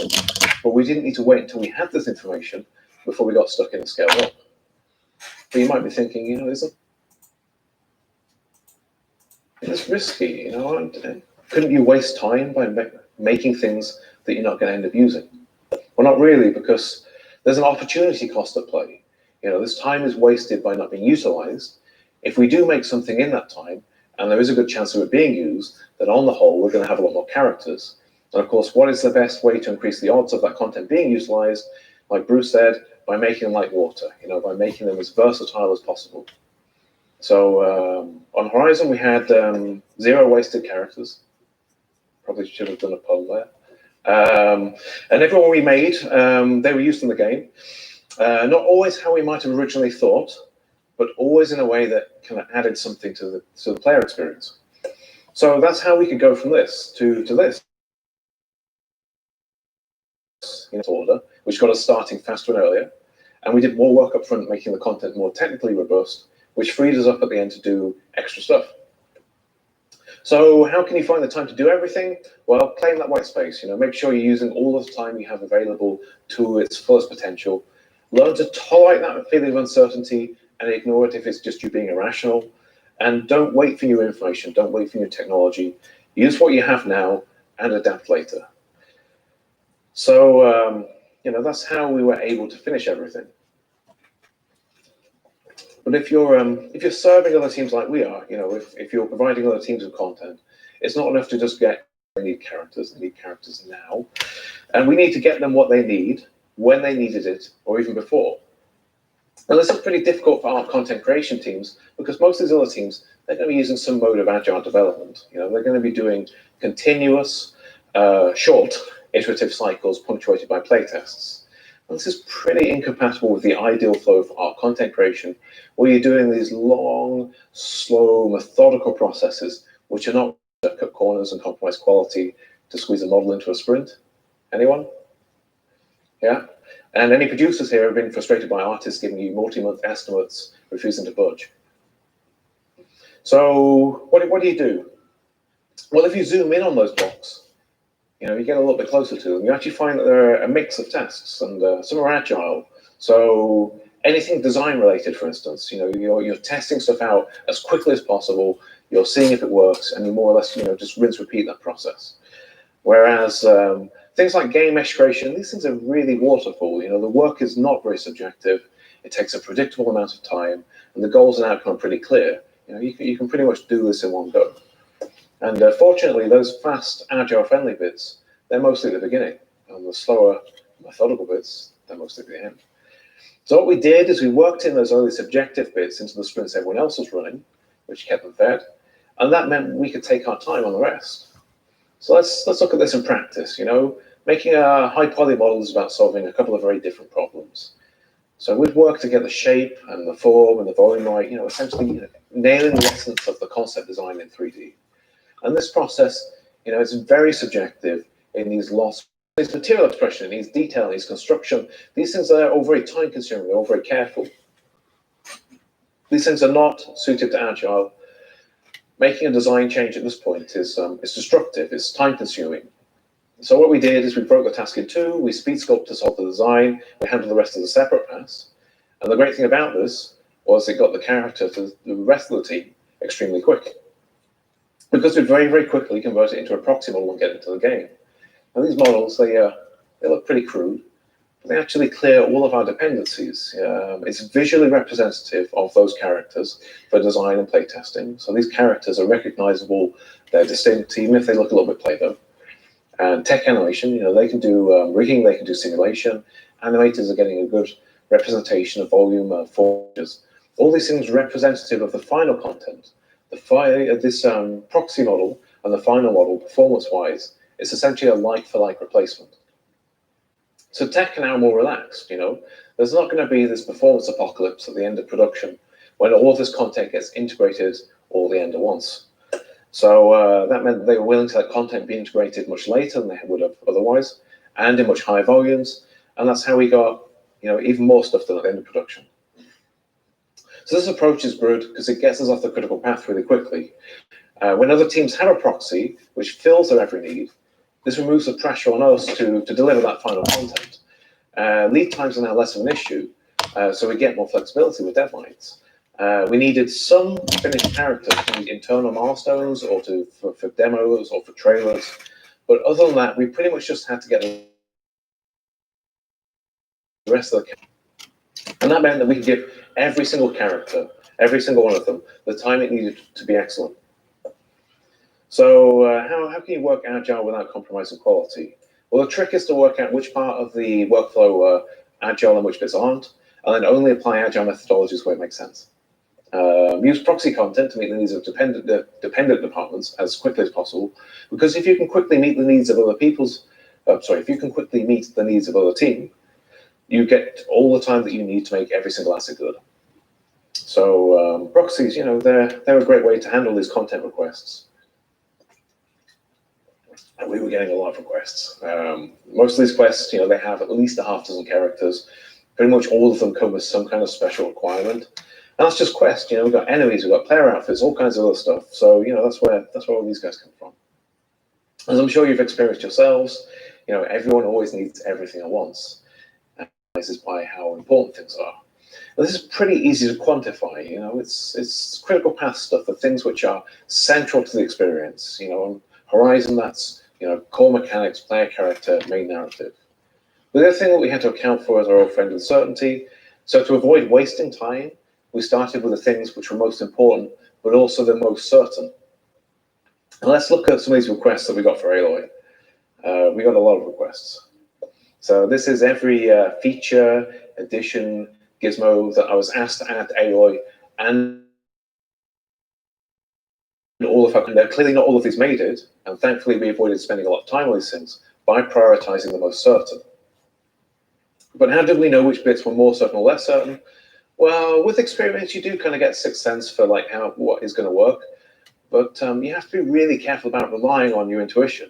Speaker 15: But we didn't need to wait until we had this information before we got stuck in and scaled up. But you might be thinking, It's risky, you know. And couldn't you waste time by making things that you're not going to end up using? Well, not really, because there's an opportunity cost at play. You know, this time is wasted by not being utilized. If we do make something in that time, and there is a good chance of it being used, then on the whole, we're going to have a lot more characters. And of course, what is the best way to increase the odds of that content being utilized? Like Bruce said, by making them like water, you know, by making them as versatile as possible. So on Horizon, we had 0 wasted characters. Probably should have done a poll there. And everyone we made, they were used in the game. Not always how we might have originally thought, but always in a way that kind of added something to the player experience. So that's how we could go from this to this in order, which got us starting faster and earlier. And we did more work up front, making the content more technically robust, which freed us up at the end to do extra stuff. So how can you find the time to do everything? Well, claim that white space. You know, make sure you're using all of the time you have available to its fullest potential. Learn to tolerate that feeling of uncertainty and ignore it if it's just you being irrational. And don't wait for new information. Don't wait for new technology. Use what you have now and adapt later. So, you know, that's how we were able to finish everything. But if you're serving other teams like we are, you know, if you're providing other teams with content, it's not enough to just get, they need characters now. And we need to get them what they need, when they needed it, or even before. And this is pretty difficult for our content creation teams, because most of these other teams, they're going to be using some mode of agile development. You know, they're going to be doing continuous, short, iterative cycles punctuated by playtests. And this is pretty incompatible with the ideal flow of our content creation, where you're doing these long, slow, methodical processes, which are not to cut corners and compromise quality to squeeze a model into a sprint. Anyone? Yeah? And any producers here have been frustrated by artists giving you multi-month estimates, refusing to budge. So what do you do? Well, if you zoom in on those blocks, you know, you get a little bit closer to them. You actually find that they're a mix of tasks, and some are agile. So anything design related, for instance, you know, you're testing stuff out as quickly as possible. You're seeing if it works, and you more or less, you know, just rinse, repeat that process. Whereas things like game mesh creation, these things are really waterfall. You know, the work is not very subjective. It takes a predictable amount of time, and the goals and outcome are pretty clear. You know, you can pretty much do this in one go. And fortunately, those fast, agile-friendly bits, they're mostly at the beginning. And the slower, methodical bits, they're mostly at the end. So what we did is we worked in those early subjective bits into the sprints everyone else was running, which kept them fed. And that meant we could take our time on the rest. So let's look at this in practice. You know, making a high-poly model is about solving a couple of very different problems. So we'd work to get the shape and the form and the volume right, you know, essentially nailing the essence of the concept design in 3D. And this process, you know, is very subjective in these loss, these material expression, these detail, these construction. These things are all very time-consuming. They're all very careful. These things are not suited to agile. Making a design change at this point is destructive. It's time-consuming. So what we did is we broke the task in two. We speed sculpted to solve the design. We handled the rest as a separate pass. And the great thing about this was it got the character to the rest of the team extremely quick, because we very, very quickly convert it into a proxy model and get it to the game. And these models, they look pretty crude, but they actually clear all of our dependencies. It's visually representative of those characters for design and playtesting. So these characters are recognizable, they're distinct, even if they look a little bit Play-Doh. And tech animation, you know, they can do rigging, they can do simulation. Animators are getting a good representation of volume, forms. All these things representative of the final content. This proxy model and the final model, performance-wise, is essentially a like-for-like replacement. So tech are now more relaxed, you know. There's not going to be this performance apocalypse at the end of production when all of this content gets integrated all the end at once. So that meant they were willing to let content be integrated much later than they would have otherwise, and in much higher volumes. And that's how we got, you know, even more stuff done at the end of production. So this approach is good because it gets us off the critical path really quickly. When other teams have a proxy which fills their every need, this removes the pressure on us to deliver that final content. Lead times are now less of an issue, so we get more flexibility with deadlines. We needed some finished characters to meet internal milestones or for demos or for trailers. But other than that, we pretty much just had to get the rest of the characters. And that meant that we could give every single character, every single one of them, the time it needed to be excellent. So how can you work agile without compromising quality? Well, the trick is to work out which part of the workflow are agile and which bits aren't, and then only apply agile methodologies where it makes sense. Use proxy content to meet the needs of dependent departments as quickly as possible, because if you can quickly meet the needs of other if you can quickly meet the needs of other team, you get all the time that you need to make every single asset good. So proxies, they're a great way to handle these content requests. And we were getting a lot of requests. Most of these quests, they have at least a half dozen characters. Pretty much all of them come with some kind of special requirement. And that's just quests. We've got enemies, we've got player outfits, all kinds of other stuff. So that's where all these guys come from. As I'm sure you've experienced yourselves, everyone always needs everything at once. And this is by how important things are. This is pretty easy to quantify. It's critical path stuff, the things which are central to the experience. On Horizon, that's core mechanics, player character, main narrative. But the other thing that we had to account for is our old friend uncertainty. So to avoid wasting time, we started with the things which were most important, but also the most certain. And let's look at some of these requests that we got for Aloy. We got a lot of requests. So this is every feature, addition, gizmo that I was asked to add to Aloy, and all of her. Clearly not all of these made it, and thankfully we avoided spending a lot of time on these things by prioritizing the most certain. But how did we know which bits were more certain or less certain? Well, with experience, you do kind of get a sixth sense for what is going to work, but you have to be really careful about relying on your intuition,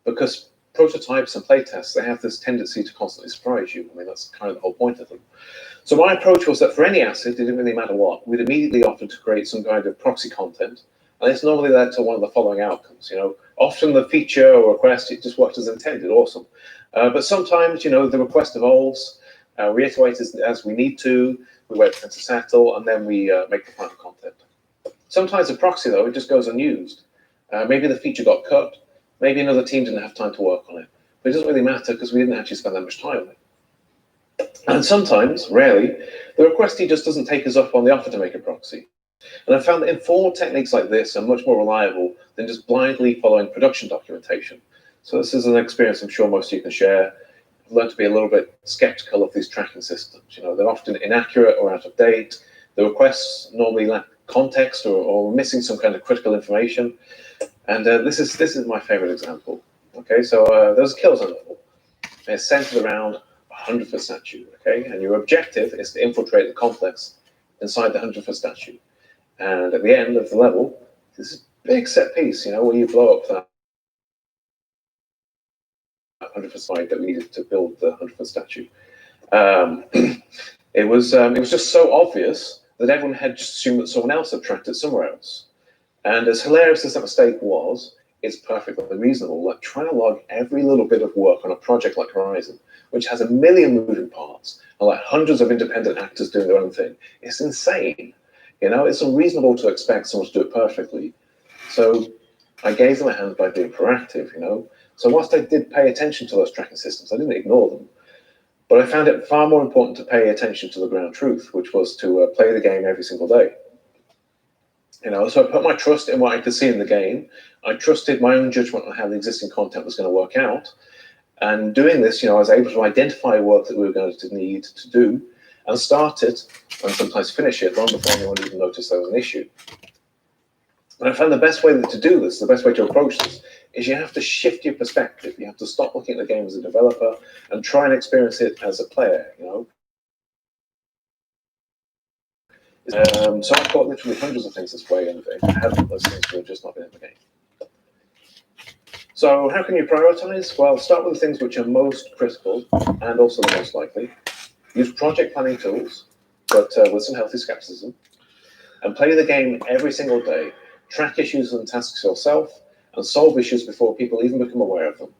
Speaker 15: because prototypes and playtests, they have this tendency to constantly surprise you. I mean, that's kind of the whole point of them. So my approach was that for any asset, it didn't really matter what, we'd immediately offer to create some kind of proxy content, and it's normally led to one of the following outcomes. Often the feature or request, it just worked as intended, awesome. But sometimes, the request evolves, we iterate as we need to, we wait for it to settle, and then we make the final content. Sometimes the proxy, though, it just goes unused. Maybe the feature got cut, maybe another team didn't have time to work on it. But it doesn't really matter because we didn't actually spend that much time on it. And sometimes, rarely, the requestee just doesn't take us up on the offer to make a proxy. And I found that informal techniques like this are much more reliable than just blindly following production documentation. So this is an experience I'm sure most of you can share. I've learned to be a little bit skeptical of these tracking systems. They're often inaccurate or out of date. The requests normally lack context or missing some kind of critical information. And this is my favorite example. Okay, so there's a kill zone level. And it's centered around a 100-foot statue. Okay, and your objective is to infiltrate the complex inside the 100-foot statue. And at the end of the level, this is a big set piece, where you blow up that 100-foot slide that we needed to build the 100-foot statue. It was just so obvious that everyone had just assumed that someone else had tracked it somewhere else. And as hilarious as that mistake was, it's perfectly reasonable. Trying to log every little bit of work on a project like Horizon, which has a million moving parts, and hundreds of independent actors doing their own thing, it's insane. It's unreasonable to expect someone to do it perfectly. So I gave them a hand by being proactive, So whilst I did pay attention to those tracking systems, I didn't ignore them. But I found it far more important to pay attention to the ground truth, which was to play the game every single day. So I put my trust in what I could see in the game. I trusted my own judgment on how the existing content was going to work out. And doing this, I was able to identify work that we were going to need to do and start it and sometimes finish it long before anyone even noticed there was an issue. And I found the best way to do this, the best way to approach this, is you have to shift your perspective. You have to stop looking at the game as a developer and try and experience it as a player, So I've got literally hundreds of things this way, and if I haven't, those things would have just not been in the game. So how can you prioritize? Well, start with the things which are most critical and also the most likely. Use project planning tools, but with some healthy skepticism. And play the game every single day. Track issues and tasks yourself, and solve issues before people even become aware of them.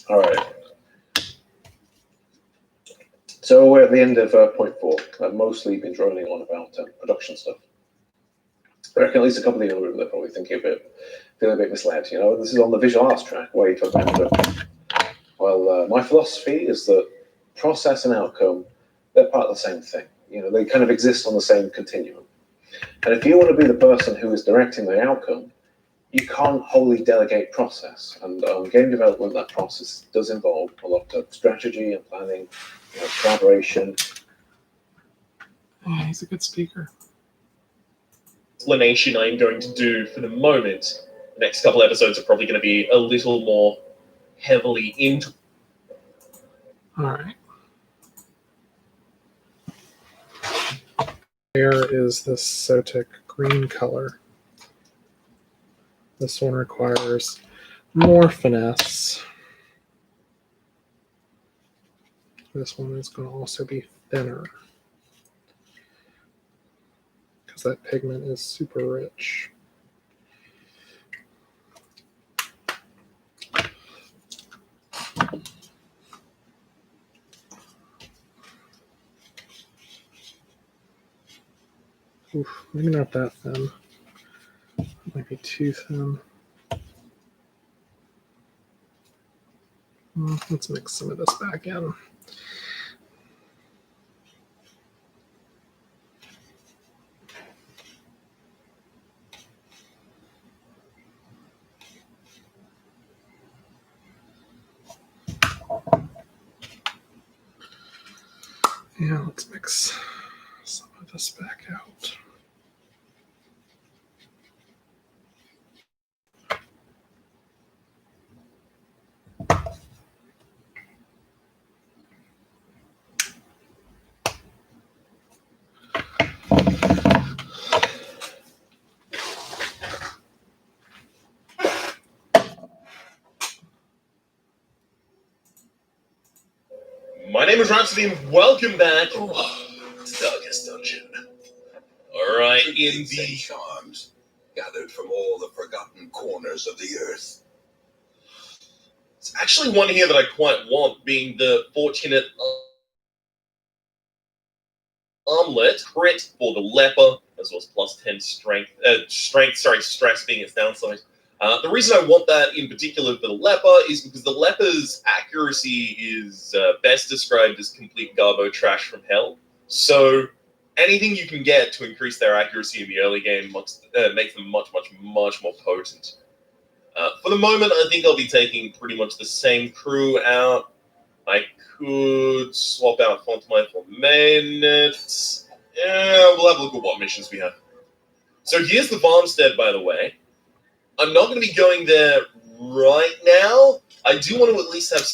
Speaker 15: All right. So we're at the end of point 4. I've mostly been droning on about production stuff. I reckon at least a couple of the other they're probably thinking feeling a bit misled. You know, this is on the visual arts track where you talk about production. Well, my philosophy is that process and outcome, they're part of the same thing. You know, they kind of exist on the same continuum. And if you want to be the person who is directing the outcome, you can't wholly delegate process. And game development, that process does involve a lot of strategy and planning, collaboration.
Speaker 1: Yeah, he's a good speaker.
Speaker 3: Explanation I'm going to do for the moment. The next couple episodes are probably going to be a little more heavily into.
Speaker 1: All right. There is this Sotic green color. This one requires more finesse. This one is going to also be thinner because that pigment is super rich. Oof, maybe not that thin. It might be too thin. Let's mix some of this back in. Yeah, let's mix some of this back out.
Speaker 3: My name is Rhapsody, and welcome back to Darkest Dungeon. Alright, in the
Speaker 4: charms gathered from all the forgotten corners of the earth.
Speaker 3: It's actually one here that I quite want, being the fortunate armlet crit for the leper, as well as plus 10 stress being its downside. The reason I want that in particular for the leper is because the leper's accuracy is best described as complete garbo trash from hell. So anything you can get to increase their accuracy in the early game makes them much more potent. For the moment, I think I'll be taking pretty much the same crew out. I could swap out Fontamine for Mainnet. Yeah, we'll have a look at what missions we have. So here's the farmstead, by the way. I'm not going to be going there right now. I do want to at least have...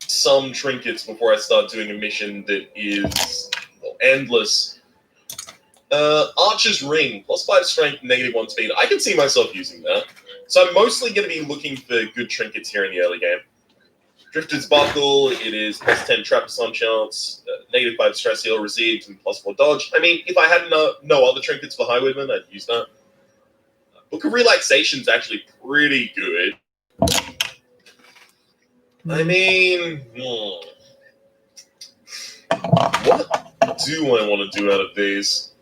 Speaker 3: some trinkets before I start doing a mission that is endless. Archer's Ring, plus 5 strength, -1 speed. I can see myself using that. So I'm mostly going to be looking for good trinkets here in the early game. Drifter's Buckle, it is plus 10 Trapezoid chance, -5 stress heal received, and plus 4 dodge. I mean, if I had no other trinkets for Highwayman, I'd use that. Book of Relaxation's actually pretty good. I mean, what do I want to do out of these?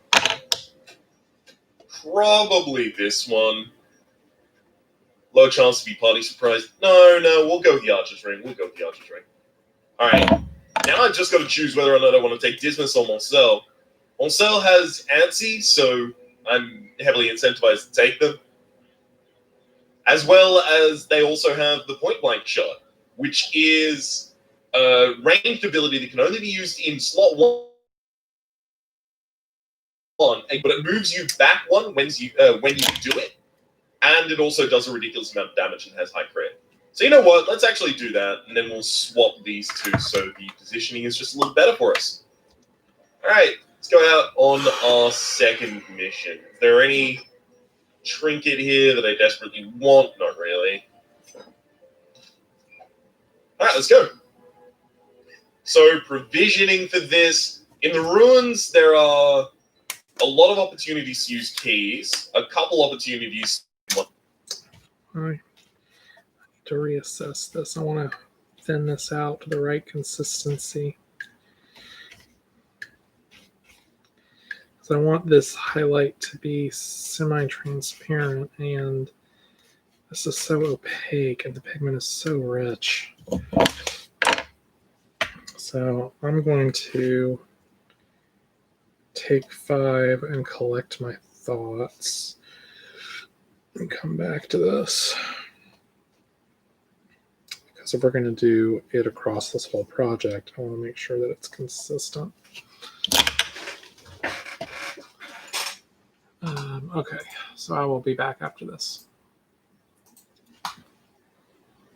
Speaker 3: Probably this one. Low chance to be party surprised. No, we'll go with the Archer's Ring. Alright. Now I've just got to choose whether or not I want to take Dismas or Moncel. Moncel has Antsy, so I'm heavily incentivized to take them. As well as they also have the Point Blank Shot, which is a ranged ability that can only be used in slot 1, but it moves you back 1 when you do it. And it also does a ridiculous amount of damage and has high crit. So you know what? Let's actually do that, and then we'll swap these two so the positioning is just a little better for us. Alright, let's go out on our second mission. Is there any trinket here that I desperately want? Not really. Alright, let's go. So provisioning for this, In the ruins, there are a lot of opportunities to use keys, a couple opportunities.
Speaker 1: I need to reassess this. I want to thin this out to the right consistency. So I want this highlight to be semi-transparent, and this is so opaque and the pigment is so rich. So I'm going to take 5 and collect my thoughts and come back to this. Because if we're going to do it across this whole project, I want to make sure that it's consistent. Okay, so I will be back after this.